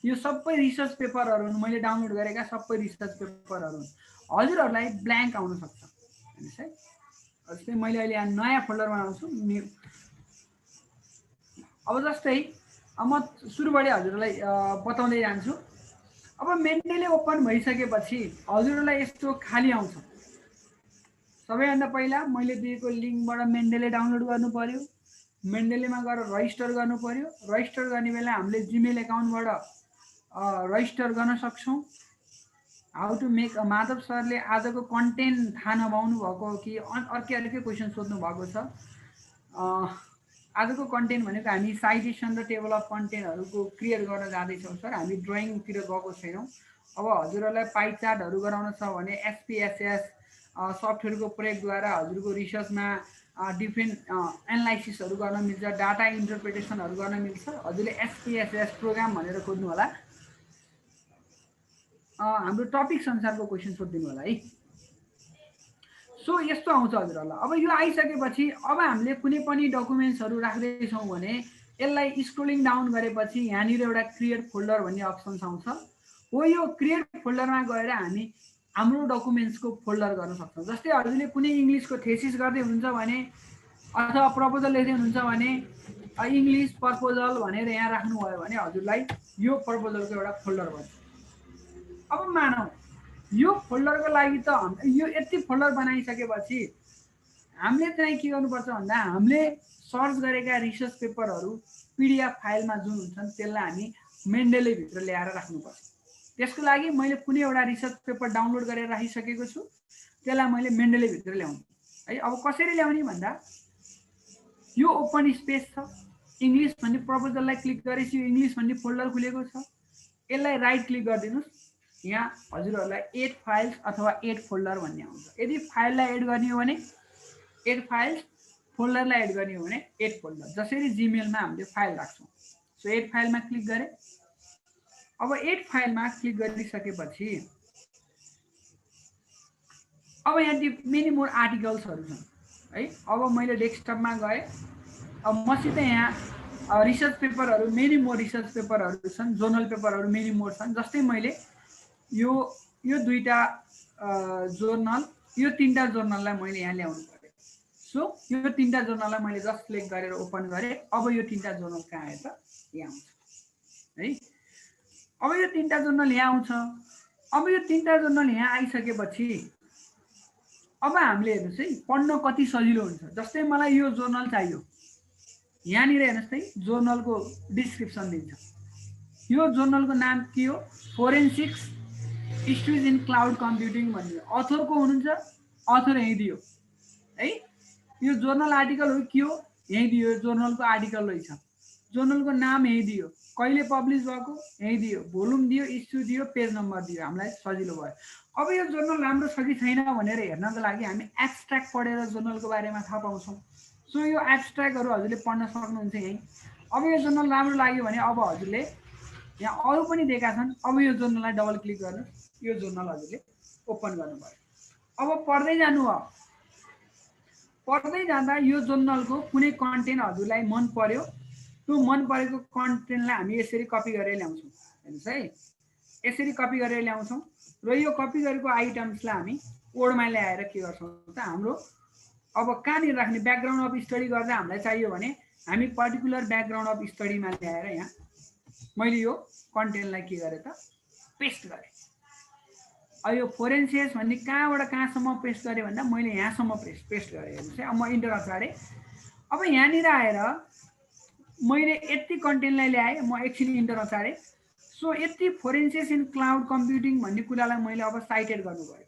यो सबै रिसर्च पेपरहरू हुन्, मैले डाउनलोड गरेका सबै रिसर्च पेपरहरू हुन्। हजुरहरूलाई ब्ल्याङ्क आउन सक्छ हेर्नुहोस् है। जस्तै मैले अहिले यहाँ नयाँ फोल्डर बनाउँछु। अब जस्तै म सुरुबाट हजुरलाई बताउँदै जान्छु। अब मेन्डेले ओपन भइसकेपछि हजुरहरूलाई यस्तो खाली आउँछ। सबैभन्दा पहिला मैले दिएको लिङ्कबाट मेन्डेले डाउनलोड गर्नु पर्यो, मेन्डेलेमा गएर रजिस्टर गर्नु पर्यो। रजिस्टर गर्ने बेला हामीले जिमेल एकाउन्टबाट रजिस्टर गर्न सक्छौँ। हाउ टु मेक माधव सरले आजको कन्टेन्ट थाहा नपाउनु भएको कि अर्कै क्वेसन सोध्नु भएको छ। आजको कन्टेन्ट भनेको हामी साइटेसन र टेबल अफ कन्टेन्टहरूको क्रिएट गर्न जाँदैछौँ सर, हामी ड्रइङतिर गएको छैनौँ। अब हजुरहरूलाई पाइ चार्टहरू गराउन छ भने SPSS सफ्टवेयरको प्रयोगद्वारा हजुरको रिसर्चमा डिफ्रेन्ट एनालाइसिसहरू गर्न मिल्छ, डाटा इन्टरप्रिटेसनहरू गर्न मिल्छ। हजुरले SPSS प्रोग्राम भनेर खोज्नु होला, हाम्रो टपिक अनुसारको क्वेसन सोधिदिनु होला है। सो यस्तो आउँछ हजुरहरूलाई। अब यो आइसकेपछि अब हामीले कुनै पनि डकुमेन्ट्सहरू राख्दैछौँ भने यसलाई स्क्रोलिङ डाउन गरेपछि यहाँनिर एउटा क्रिएट फोल्डर भन्ने अप्सन्स आउँछ हो। यो क्रिएट फोल्डरमा गएर हामी हाम्रो डकुमेन्ट्सको फोल्डर गर्न सक्छौँ। जस्तै हजुरले कुनै इङ्ग्लिसको थेसिस गर्दै हुनुहुन्छ भने अथवा प्रपोजल लेख्दै हुनुहुन्छ भने इङ्ग्लिस प्रपोजल भनेर यहाँ राख्नुभयो भने हजुरलाई यो प्रपोजलको एउटा फोल्डर बन्छ। अब मानौँ यो फोल्डरको लागि त यो यति फोल्डर बनाइसकेपछि हामीले चाहिँ के गर्नुपर्छ भन्दा हामीले सर्च गरेका रिसर्च पेपरहरू PDF फाइलमा जुन हुन्छन् त्यसलाई हामी मेन्डेले भित्र ल्याएर राख्नुपर्छ। त्यसको लागि मैले कुनै एउटा रिसर्च पेपर डाउनलोड गरेर राखिसकेको छु, त्यसलाई मैले मेन्डेले भित्र ल्याउनु है। अब कसरी ल्याउने भन्दा यो ओपन स्पेस छ, इङ्ग्लिस भन्ने प्रपोजललाई क्लिक गरेपछि यो इङ्ग्लिस भन्ने फोल्डर खुलेको छ, यसलाई राइट क्लिक गरिदिनुहोस्। यहाँ हजुरहरूलाई एड फाइल्स अथवा एड फोल्डर भन्ने आउँछ। यदि फाइललाई एड गर्ने हो भने एड फाइल्स, फोल्डरलाई एड गर्ने हो भने एड फोल्डर। जसरी जिमेलमा हामीले फाइल राख्छौँ। सो एड फाइलमा क्लिक गरेँ। अब एड फाइलमा क्लिक गरिसकेपछि अब यहाँ मेनी मोर आर्टिकल्सहरू छन् है। अब मैले डेस्कटपमा गएँ। अब मसित यहाँ रिसर्च पेपरहरू मेनी मोर रिसर्च पेपरहरू छन्, जर्नल पेपरहरू मेनी मोर छन्। जस्तै मैले यो दुईटा जर्नल, यो तीनटा जर्नललाई मैले यहाँ ल्याउनु पर्यो। सो यो तीनटा जर्नललाई मैले जस्ट क्लिक गरेर ओपन गरेँ। अब यो तीनटा जर्नल कहाँ आयो त यहाँ आउँछ है। अब यो तीनटा जर्नल यहाँ आउँछ। अब यो तीनटा जर्नल यहाँ आइसकेपछि अब हामीले हेर्नुहोस् है पढ्न कति सजिलो हुन्छ। जस्तै मलाई यो जर्नल चाहियो, यहाँनिर हेर्नुहोस् है जर्नलको डिस्क्रिप्सन दिन्छ। यो जर्नलको नाम के हो? Forensics issues in cloud computing भन्ने अथरको हुनुहुन्छ, अथर यहीँ दियो है। यो जर्नल आर्टिकल हो के हो यहीँ दियो, जर्नलको आर्टिकल रहेछ, जर्नलको नाम यहीँ दियो, कहिले पब्लिस भएको यहीँ दियो, भोल्युम दियो, इस्यु दियो, पेज नम्बर दियो। हामीलाई सजिलो भयो। अब यो जर्नल राम्रो छ कि छैन भनेर हेर्नको लागि हामी एब्स्ट्र्याक्ट पढेर जर्नलको बारेमा थाहा पाउँछौँ। सो यो एब्स्ट्र्याक्टहरू हजुरले पढ्न सक्नुहुन्छ यहीँ। अब यो जर्नल राम्रो लाग्यो भने अब हजुरले यहाँ अरू पनि दिएका छन्। अब यो जर्नललाई डबल क्लिक गर्नुहोस्। यो जर्नल हजुरले ओपन गर्नुभयो। अब पढ्दै जानु हो, पढ्दै जाँदा यो जर्नलको कुनै कन्टेन्ट हजुरलाई मन पर्यो, त्यो मन परेको कन्टेन्टलाई हामी यसरी कपी गरेर ल्याउँछौँ। हेर्नुहोस् है, यसरी कपी गरेर ल्याउँछौँ र यो कपी गरेको आइटम्सलाई हामी वर्डमा ल्याएर के गर्छौँ त हाम्रो अब कहाँनिर राख्ने ब्याकग्राउन्ड अफ स्टडी गर्दा हामीलाई चाहियो भने हामी पर्टिकुलर ब्याकग्राउन्ड अफ स्टडीमा ल्याएर यहाँ मैले यो कन्टेन्टलाई के गरेँ त पेस्ट गरेँ। अब यो फोरेन्सिस भन्ने कहाँबाट कहाँसम्म पेस्ट गरेँ भन्दा मैले यहाँसम्म पेस्ट गरेँ। हेर्नुहोस् है, अब म इन्टर अचाडेँ। अब यहाँनिर आएर मैले यति कन्टेन्टलाई ल्याएँ, म एकछिन इन्टर अचाडेँ। सो यति फोरेन्सिस इन क्लाउड कम्प्युटिङ भन्ने कुरालाई मैले अब साइटेड गर्नु पऱ्यो।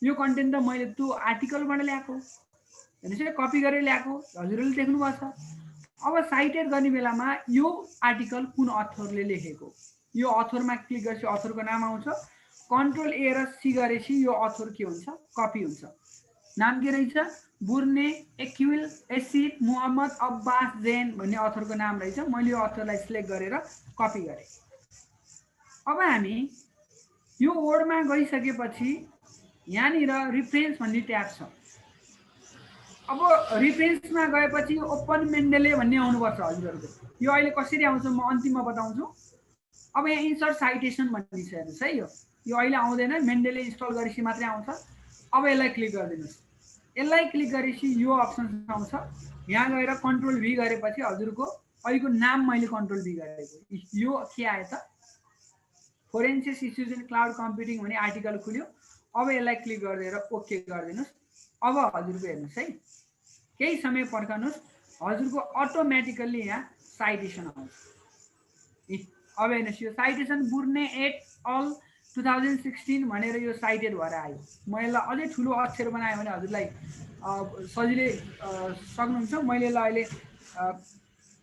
यो कन्टेन्ट त मैले त्यो आर्टिकलबाट ल्याएको, हेर्नुहोस् है, कपी गरेर ल्याएको, हजुरहरूले देख्नुभएको छ। अब साइटेड गर्ने बेलामा यो आर्टिकल कुन अथरले लेखेको, यो अथरमा क्लिक गरेपछि अथरको नाम आउँछ। कन्ट्रोल ए र सी गरेपछि यो अथर के हुन्छ, कपी हुन्छ। नाम के रहेछ, बुर्ने एक्विल एसिड मोहम्मद अब्बास जैन भन्ने अथरको नाम रहेछ। मैले यो अथरलाई सिलेक्ट गरेर कपी गरेँ। अब हामी यो वर्डमा गइसकेपछि यहाँनिर रिफरेन्स भन्ने ट्याब छ। अब रिफरेन्समा गएपछि ओपन मेन्डेले भन्ने आउनुपर्छ हजुरहरूको। यो अहिले कसरी आउँछ म अन्तिममा बताउँछु। अब यहाँ इन्सर्ट साइटेसन भन्ने छ, हेर्नुहोस् है, यो अहिले आउँदैन, मेन्डेले इन्स्टल गरेपछि मात्रै आउँछ। अब यसलाई क्लिक गरिदिनुहोस्। यसलाई क्लिक गरेपछि यो अप्सन आउँछ। यहाँ गएर कन्ट्रोल भी गरेपछि हजुरको अहिलेको नाम मैले कन्ट्रोल भी गरेको, यो के आयो त फोरेन्सिस इस्युज इन क्लाउड कम्प्युटिङ भन्ने आर्टिकल खुल्यो। अब यसलाई क्लिक गरिदिएर ओके गरिदिनुहोस्। अब हजुरको हेर्नुहोस् है, केही समय पर्खनुहोस्, हजुरको अटोमेटिकल्ली यहाँ साइटेसन आउँछ। अब हेर्नुहोस्, यो साइटेसन बुर्ने एट अल 2016 भनेर यो साइटेड भएर आयो। म यसलाई अझै ठुलो अक्षर बनाएँ भने हजुरलाई सजिलै सक्नुहुन्छ। मैले यसलाई अहिले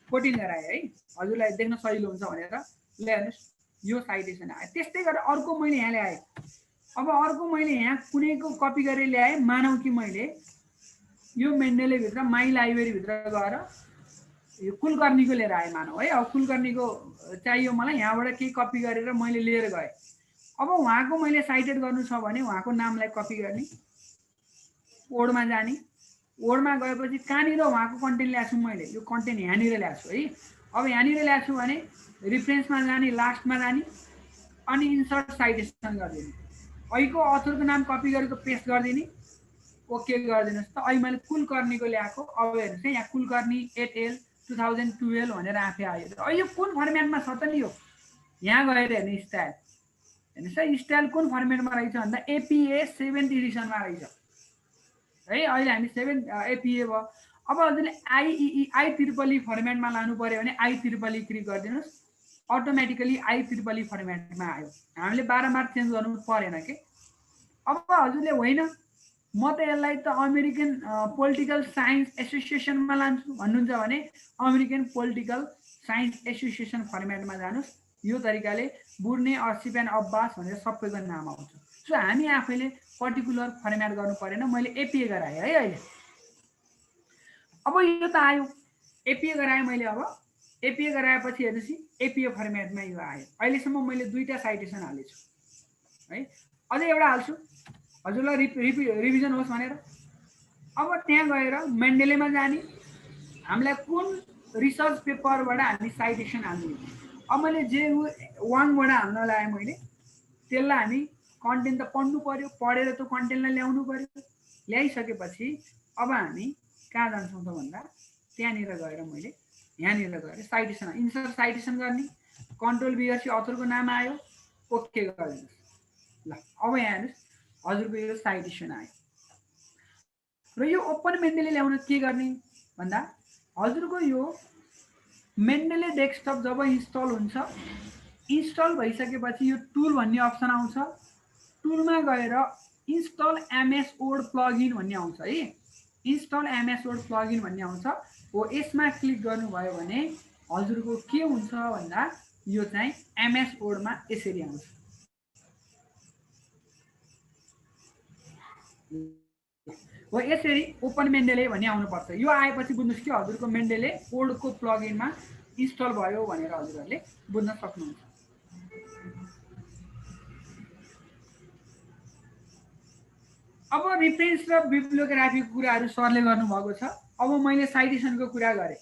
14 गराएँ है, हजुरलाई देख्न सजिलो हुन्छ भनेर। ल हेर्नुहोस्, यो साइटेसन आयो। त्यस्तै गरेर अर्को मैले यहाँ ल्याएँ। अब अर्को मैले यहाँ कुनैको कपी गरेर ल्याएँ, मानौँ कि मैले यो मेन्डेले भित्र माई लाइब्रेरी भित्र गएर यो कुलकर्णीको लिएर आएँ मानौँ है। अब कुलकर्णीको चाहियो मलाई, यहाँबाट केही कपी गरेर मैले लिएर गएँ। अब उहाँको मैले साइटेड गर्नु छ भने उहाँको नामलाई कपी गर्ने, वर्डमा जाने, वर्डमा गएपछि कहाँनिर उहाँको कन्टेन्ट ल्याएको छु मैले, यो कन्टेन्ट यहाँनिर ल्याएको छु है। अब यहाँनिर ल्याएको छु भने रिफरेन्समा जाने, लास्टमा जाने, अनि इन्सर्ट साइटेसन गरिदिने, अहिलेको अथरको नाम कपी गरेको पेस्ट गरिदिने, ओके गरिदिनुहोस् त। अहिले मैले कुलकर्णीको ल्याएको। अब हेर्नुहोस् है, यहाँ कुलकर्णी 8L 2012 भनेर आफै आयो। अहिले यो कुन फर्मेटमा छ त नि, यो यहाँ गएर हेर्ने स्टाइल, हेर्नुहोस् है, स्टाइल कुन फर्मेटमा रहेछ भन्दा APA 7th एडिसनमा रहेछ है। अहिले हामी 7 APA भयो। अब हजुरले IEEE फर्मेटमा लानु पऱ्यो भने IEEE क्लिक गरिदिनुहोस्, अटोमेटिकली IEEE फर्मेटमा आयो। हामीले बारम्बार चेन्ज गर्नु परेन के। अब हजुरले होइन म त यसलाई त अमेरिकन पोलिटिकल साइन्स एसोसिएसनमा लान्छु भन्नुहुन्छ भने अमेरिकन पोलिटिकल साइन्स एसोसिएसन फर्मेटमा जानुहोस्। यो तरिकाले बुर्ने अर्सिप एन्ड अब्बास भनेर सबैको नाम आउँछ। सो हामी आफैले पर्टिकुलर फर्मेट गर्नु परेन। मैले एपिए गराएँ है अहिले। अब यो त आयो, एपिए गराएँ मैले। अब एपिए गराएपछि हेर्नुहोस्, एपिए फर्मेटमा यो आयो। अहिलेसम्म मैले 2टा साइटेसन हालेछु है, अझै एउटा हाल्छु हजुरलाई रिभिजन होस् भनेर। अब त्यहाँ गएर मेन्डेलेमा जाने, हामीलाई कुन रिसर्च पेपरबाट हामी साइटेसन हाल्ने। अब मैले जे वाङबाट हाल्न लाएँ मैले, त्यसलाई हामी कन्टेन्ट त पढ्नु पऱ्यो, पढेर त्यो कन्टेन्टलाई ल्याउनु पऱ्यो। ल्याइसकेपछि अब हामी कहाँ जान्छौँ त भन्दा त्यहाँनिर गएर मैले यहाँनिर गएर साइटेसन इन्सर्ट साइटेसन गर्ने, कन्ट्रोल बिएससी अथरको नाम आयो, ओके गरिदिनुहोस्। ल अब यहाँ हेर्नुहोस्, हजुरको यो साइटेसन आयो। र यो ओपन मेन्डेले ल्याउन के गर्ने भन्दा हजुरको यो मेन्डेले डेस्कटप जब इन्स्टल हुन्छ, इन्स्टल भइसकेपछि यो टुल भन्ने अप्सन आउँछ। टुलमा गएर इन्स्टल एमएस वर्ड प्लगइन भन्ने आउँछ है, इन्स्टल एमएस वर्ड प्लगइन भन्ने आउँछ हो। यसमा क्लिक गर्नुभयो भने हजुरको के हुन्छ भन्दा यो चाहिँ एमएस वर्डमा यसरी आउँछ। हो यसरी ओपन मेन्डेले भन्ने आउनुपर्छ। यो आएपछि बुझ्नुहोस् कि हजुरको मेन्डेले वर्डको प्लगइनमा इन्स्टल भयो भनेर हजुरहरूले बुझ्न सक्नुहुन्छ। अब रिफरेन्स र बिब्लियोग्राफीको कुराहरू सरले गर्नुभएको छ। अब मैले साइटेसनको कुरा गरेँ।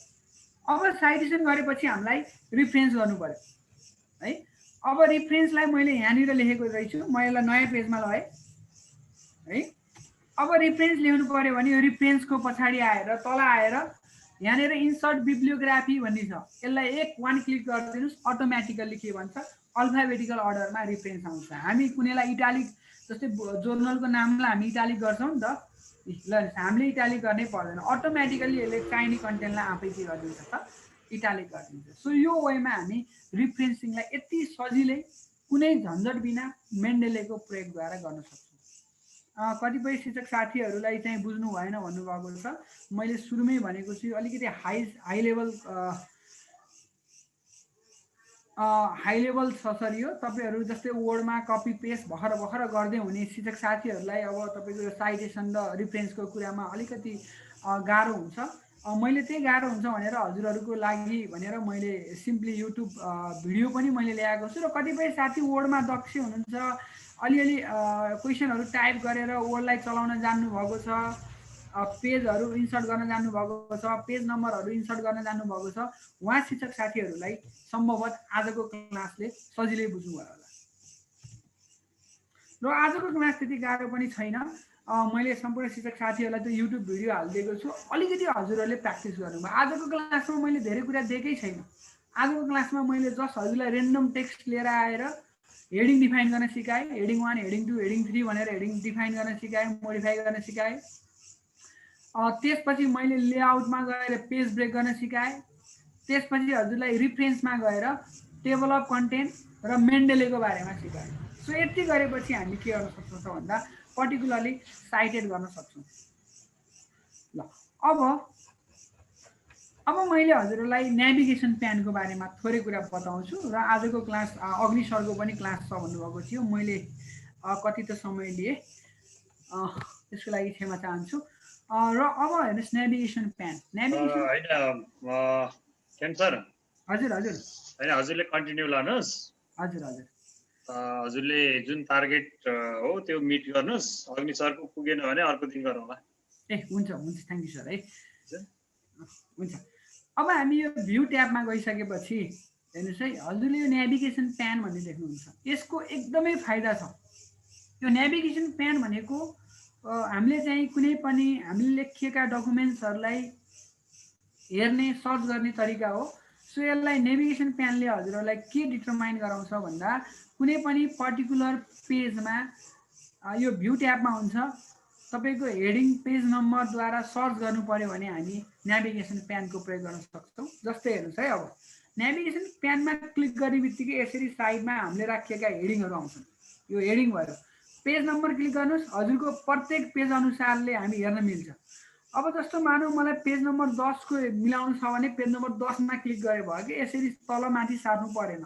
अब साइटेसन गरेपछि हामीलाई रिफरेन्स गर्नु पर्यो है। अब रिफरेन्सलाई मैले यहाँनिर लेखेको रहेछु, म यसलाई नयाँ पेजमा लगाएँ है। अब रिफरेन्स ल्याउनु पर्यो भने यो रिफरेन्सको पछाडि आएर तल आएर यहाँनिर इन्सर्ट बिब्लियोग्राफी भन्ने छ, यसलाई वान क्लिक गरिदिनुहोस्, अटोमेटिकल्ली के भन्छ अल्फाबेटिकल अर्डरमा रिफरेन्स आउँछ। हामी कुनैलाई इटालिक, जस्तै जर्नलको नामलाई हामी इटालिक गर्छौँ नि त, ल हामीले इटालिक गर्नै पर्दैन, अटोमेटिकल्ली यसले चाहिने कन्टेन्टलाई आफै के गरिदिन्छ त इटालिक गरिदिन्छ। सो यो वेमा हामी रिफरेन्सिङलाई यति सजिलै कुनै झन्झट बिना मेन्डेलेको प्रयोगद्वारा गर्न सक्छौँ। कतिपय शिक्षक साथीहरूलाई चाहिँ बुझ्नु भएन भन्नुभएको छ। मैले सुरुमै भनेको छु अलिकति हाई लेभल छ सर यो। तपाईँहरू जस्तै वर्डमा कपी पेस्ट भर्खर गर्दै हुने शिक्षक साथीहरूलाई अब तपाईँको यो साइटेसन र रिफरेन्सको कुरामा अलिकति गाह्रो हुन्छ। मैले त्यही गाह्रो हुन्छ भनेर हजुरहरूको लागि भनेर मैले सिम्पली युट्युब भिडियो पनि मैले ल्याएको छु। र कतिपय साथी वर्डमा दक्ष हुनुहुन्छ, अलिअलि क्वेसनहरू टाइप गरेर वर्डलाई चलाउन जान्नुभएको छ, पेजहरू इन्सर्ट गर्न जान्नुभएको छ, पेज नम्बरहरू इन्सर्ट गर्न जान्नुभएको छ। उहाँ शिक्षक साथीहरूलाई सम्भवतः आजको क्लासले सजिलै बुझ्नुभयो होला। र आजको क्लास त्यति गाह्रो पनि छैन। मैले सम्पूर्ण शिक्षक साथीहरूलाई त युट्युब भिडियो हालिदिएको छु, अलिकति हजुरहरूले प्र्याक्टिस गर्नुभयो। आजको क्लासमा मैले धेरै कुरा दिएकै छैन। आजको क्लासमा मैले जस्ट हजुरलाई रेन्डम टेक्स्ट लिएर आएर हेडिङ डिफाइन गर्न सिकाएँ, हेडिङ 1, हेडिङ 2, हेडिङ 3 भनेर हेडिङ डिफाइन गर्न सिकाएँ, मोडिफाई गर्न सिकाएँ। त्यसपछि मैले लेआउटमा गएर पेज ब्रेक गर्न सिकाएँ। त्यसपछि हजुरलाई रिफरेन्समा गएर टेबल अफ कन्टेन्ट र मेन्डेलेको बारेमा सिकाएँ। सो यति गरेपछि हामी के गर्न सक्छौँ भन्दा पर्टिकुलरली साइटेड गर्न सक्छौँ। ल अब मैले हजुरलाई नेभिगेसन प्यानको बारेमा थोरै कुरा बताउँछु। र आजको क्लास अग्नि सरको पनि क्लास छ भन्नुभएको थियो, मैले कति त समय लिएँ, त्यसको लागि क्षमा चाहन्छु। र अब हेर्नुहोस् नेभिगेसन प्यान। नेभिगेसन होइन सर, हजुर होइन हजुरले कन्टिन्यू लानुहोस्। हजुर हजुरले जुन टार्गेट हो त्यो मिट गर्नुहोस्। अग्नि सरको पुगेन भने अर्को दिन गरौँला। ए हुन्छ थ्याङ्क यू सर है। हुन्छ। अब हामी यो भ्यू ट्याबमा गइसकेपछि हेर्नुहोस् है, हजुरले यो नेभिगेसन प्यान भन्ने देख्नुहुन्छ। यसको एकदमै फाइदा छ। यो नेभिगेसन प्यान भनेको हामीले चाहिँ कुनै पनि हामीले लेखिएका डकुमेन्ट्सहरूलाई हेर्ने सर्च गर्ने तरिका हो। सो यसलाई नेभिगेसन प्यानले हजुरहरूलाई के डिटरमाइन गराउँछ भन्दा कुनै पनि पर्टिकुलर पेजमा यो भ्यू ट्याबमा हुन्छ, तपाईँको हेडिङ पेज नम्बरद्वारा सर्च गर्नु पर्यो भने हामी नेभिगेसन प्यानको प्रयोग गर्न सक्छौँ। जस्तै हेर्नुहोस् है, अब नेभिगेसन प्यानमा क्लिक गर्ने बित्तिकै यसरी साइडमा हामीले राखिएका हेडिङहरू आउँछन्। यो हेडिङ भयो, पेज नम्बर क्लिक गर्नुहोस्, हजुरको प्रत्येक पेज अनुसारले हामी हेर्न मिल्छ। अब जस्तो मानौँ मलाई पेज नम्बर 10 को मिलाउनु छ भने पेज नम्बर 10 मा क्लिक गरे भयो कि यसरी तल माथि सार्नु परेन।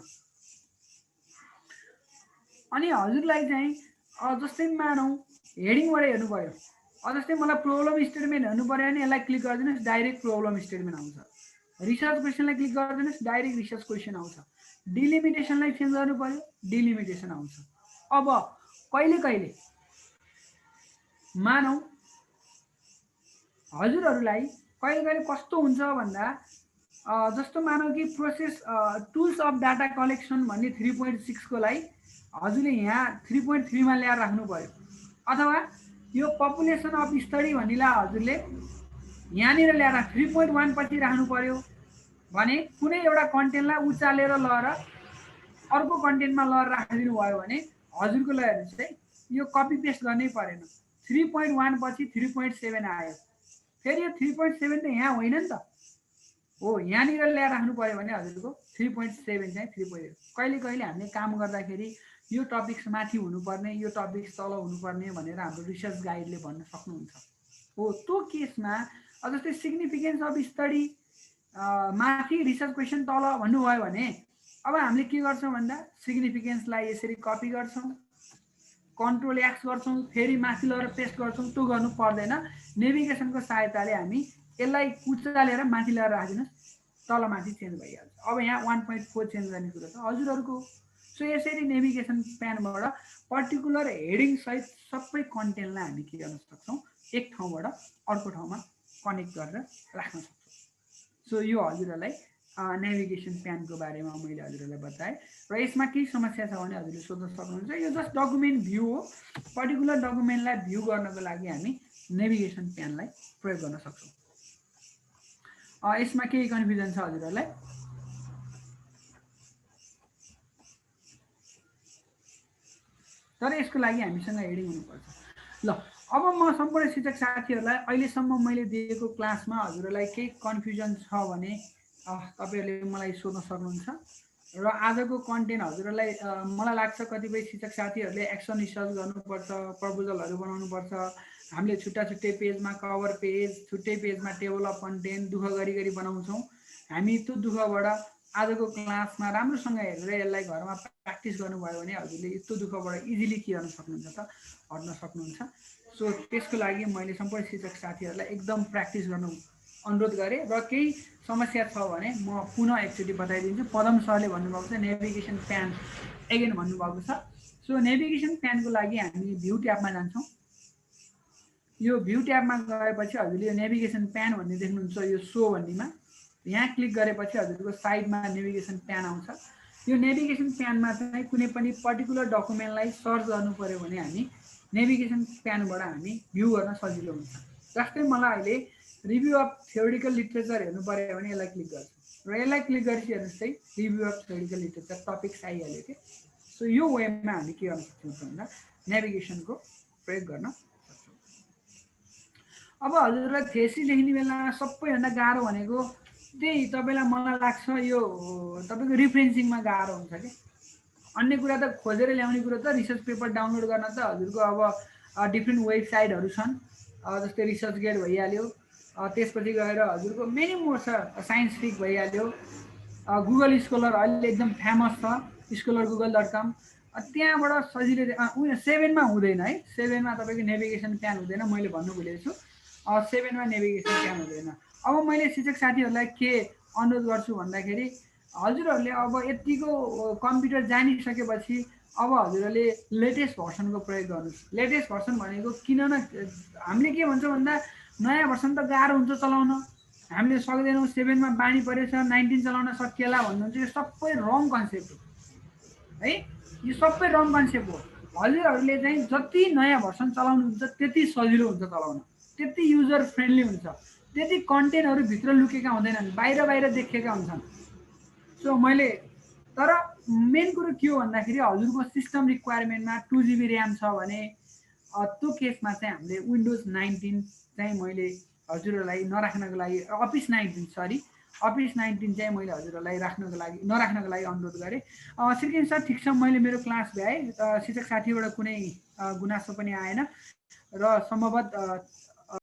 अनि हजुरलाई चाहिँ जस्तै मानौँ हेडिङबाट हेर्नु पर्यो, जस्तै मलाई प्रब्लम स्टेटमेन्ट हेर्नु पर्यो भने यसलाई क्लिक गरिदिनुहोस्, डाइरेक्ट प्रब्लम स्टेटमेन्ट आउँछ। रिसर्च क्वेसनलाई क्लिक गरिदिनुहोस्, डाइरेक्ट रिसर्च क्वेसन आउँछ। डिलिमिटेसनलाई चेन्ज गर्नु पर्यो, डिलिमिटेसन आउँछ। अब कहिले मानौँ हजुरहरूलाई कहिले कस्तो हुन्छ भन्दा जस्तो मानौँ कि process tools of data collection भन्ने 3.6 को लागि हजुरले यहाँ 3.3 मा ल्याएर राख्नु पर्यो, अथवा यो पपुलेसन अफ स्टडी भन्नेलाई हजुरले यहाँनिर ल्याएर 3.1 पछि राख्नु पर्यो भने कुनै एउटा कन्टेन्टलाई उचालेर लगेर अर्को कन्टेन्टमा लगेर राखिदिनु भयो भने हजुरको लागि हेर्नुहोस् है, यो कपी पेस्ट गर्नै परेन। 3.1 पछि 3.7 आयो, फेरि यो 3.7 त यहाँ होइन नि त हो, यहाँनिर ल्याएर राख्नु पर्यो भने हजुरको 3.7 चाहिँ 3.8। कहिले हामीले काम गर्दाखेरि यो टपिक्स माथि हुनुपर्ने, यो टपिक्स तल हुनुपर्ने भनेर हाम्रो रिसर्च गाइडले भन्न सक्नुहुन्छ हो। त्यो केसमा जस्तै सिग्निफिकेन्स अफ स्टडी माथि रिसर्च क्वेसन तल भन्नुभयो भने अब हामीले के गर्छौँ भन्दा सिग्निफिकेन्सलाई यसरी कपी गर्छौँ, कन्ट्रोल एक्स गर्छौँ, फेरि माथि लगेर पेस्ट गर्छौँ, त्यो गर्नु पर्दैन। नेभिगेसनको सहायताले हामी यसलाई उचालेर माथि लगेर राखिदिनुहोस्, तल माथि चेन्ज भइहाल्छ। अब यहाँ 1.4 चेन्ज गर्ने कुरा छ, हजुरहरूको सो यसरी नेभिगेसन प्यानबाट पर्टिकुलर हेडिङ सहित सबै कन्टेन्टलाई हामी के गर्न सक्छौँ, एक ठाउँबाट अर्को ठाउँमा कनेक्ट गरेर राख्न सक्छौँ। सो यो हजुरहरूलाई नेभिगेसन प्यानको बारेमा मैले हजुरहरूलाई बताएँ र यसमा केही समस्या छ भने हजुरले सोध्न सक्नुहुन्छ। यो जस्ट डकुमेन्ट भ्यू हो, पर्टिकुलर डकुमेन्टलाई भ्यू गर्नको लागि हामी नेभिगेसन प्यानलाई प्रयोग गर्न सक्छौँ। यसमा केही कन्फ्युजन छ हजुरहरूलाई? तर यसको लागि हामीसँग हेडिङ हुनुपर्छ। ल अब म सम्पूर्ण शिक्षक साथीहरूलाई अहिलेसम्म मैले दिएको क्लासमा हजुरहरूलाई केही कन्फ्युजन छ भने तपाईहरुले मलाई सोध्न सक्नुहुन्छ। र आजको कन्टेन्ट हजुरहरूलाई मलाई लाग्छ कतिपय शिक्षक साथीहरूले एक्सन रिसर्च गर्नुपर्छ, प्रपोजलहरू बनाउनुपर्छ, हामीले छुट्टा छुट्टै पेजमा कभर पेज, छुट्टै पेजमा टेबल अफ कन्टेन्ट दुःख गरी गरी बनाउँछौँ। हामी त्यो दुःखबाट आजको क्लासमा राम्रोसँग हेरेर यसलाई घरमा प्र्याक्टिस गर्नुभयो भने हजुरले त्यो दुःखबाट इजिली के गर्न सक्नुहुन्छ त, हट्न सक्नुहुन्छ। सो त्यसको लागि मैले सम्पूर्ण शिक्षक साथीहरूलाई एकदम प्र्याक्टिस गर्नु अनुरोध गरेँ। र केही समस्या छ भने म पुनः एकचोटि बताइदिन्छु। पदम सरले भन्नुभएको छ नेभिगेसन प्यान एगेन भन्नुभएको छ। सो नेभिगेसन प्यानको लागि हामी भ्यू ट्याबमा जान्छौँ। यो भ्यू ट्याबमा गएपछि हजुरले यो नेभिगेसन प्यान भन्ने देख्नुहुन्छ, यो सो भन्नेमा यहाँ क्लिक गरेपछि हजुरको साइडमा नेभिगेसन प्यान आउँछ। यो नेभिगेसन प्यानमा चाहिँ कुनै पनि पर्टिकुलर डकुमेन्टलाई सर्च गर्नु पर्यो भने हामी नेभिगेसन प्यानबाट हामी भ्यू गर्न सजिलो हुन्छ। जस्तै मलाई अहिले रिभ्यू अफ थ्योरिटिकल लिटरेचर हेर्नु पर्यो भने यसलाई क्लिक गर्छु र यसलाई क्लिक गरेपछि हेर्नुहोस् है review of theoretical literature topics आइहाल्यो कि। सो यो वेमा हामी के गर्न सक्छौँ भन्दा नेभिगेसनको प्रयोग गर्न सक्छौँ। अब हजुरलाई थेसिस लेख्ने बेला सबैभन्दा गाह्रो भनेको त्यही तपाईँलाई मलाई लाग्छ यो तपाईँको रिफरेन्सिङमा गाह्रो हुन्छ कि। अन्य कुरा त खोजेर ल्याउने कुरो त रिसर्च पेपर डाउनलोड गर्न त हजुरको अब डिफ्रेन्ट वेबसाइटहरू छन्, जस्तै रिसर्च गेट भइहाल्यो, त्यसपछि गएर हजुरको मेनी मोर छ, साइन्स फिक भइहाल्यो, गुगल स्कलर अहिले एकदम फेमस छ, स्कलर गुगल.com, त्यहाँबाट सजिलै 7मा हुँदैन है, 7मा तपाईँको नेभिगेसन प्यान हुँदैन, मैले भन्नु भुलेको छु। 7मा नेभिगेसन प्यान हुँदैन। अब मैले शिक्षक साथीहरूलाई के अनुरोध गर्छु भन्दाखेरि हजुरहरूले अब यतिको कम्प्युटर जानिसकेपछि अब हजुरहरूले लेटेस्ट भर्सनको प्रयोग गर्नुहोस्। लेटेस्ट भर्सन भनेको किन न हामीले के भन्छौँ भन्दा नयाँ भर्सन त गाह्रो हुन्छ चलाउन, हामीले सक्दैनौँ, 7मा बानी परेछ 19 चलाउन सकिएला भन्नुहुन्छ। यो सबै रङ कन्सेप्ट हो है, यो सबै रङ कन्सेप्ट हो। हजुरहरूले चाहिँ जति नयाँ भर्सन चलाउनुहुन्छ त्यति सजिलो हुन्छ चलाउन, त्यति युजर फ्रेन्डली हुन्छ, त्यति कन्टेन्टहरू भित्र लुकेका हुँदैनन्, बाहिर देखेका हुन्छन्। सो मैले तर मेन कुरो के हो भन्दाखेरि हजुरको सिस्टम रिक्वायरमेन्टमा 2 GB ऱ्याम छ भने त्यो केसमा चाहिँ हामीले विन्डोज 19 चाहिँ मैले हजुरहरूलाई नराख्नको लागि अफिस 19 चाहिँ मैले हजुरहरूलाई नराख्नको लागि अनुरोध गरेँ। श्रीकृष्ण सर ठिक छ, मैले मेरो क्लास भ्याएँ, शिक्षक साथीबाट कुनै गुनासो पनि आएन र सम्भवतः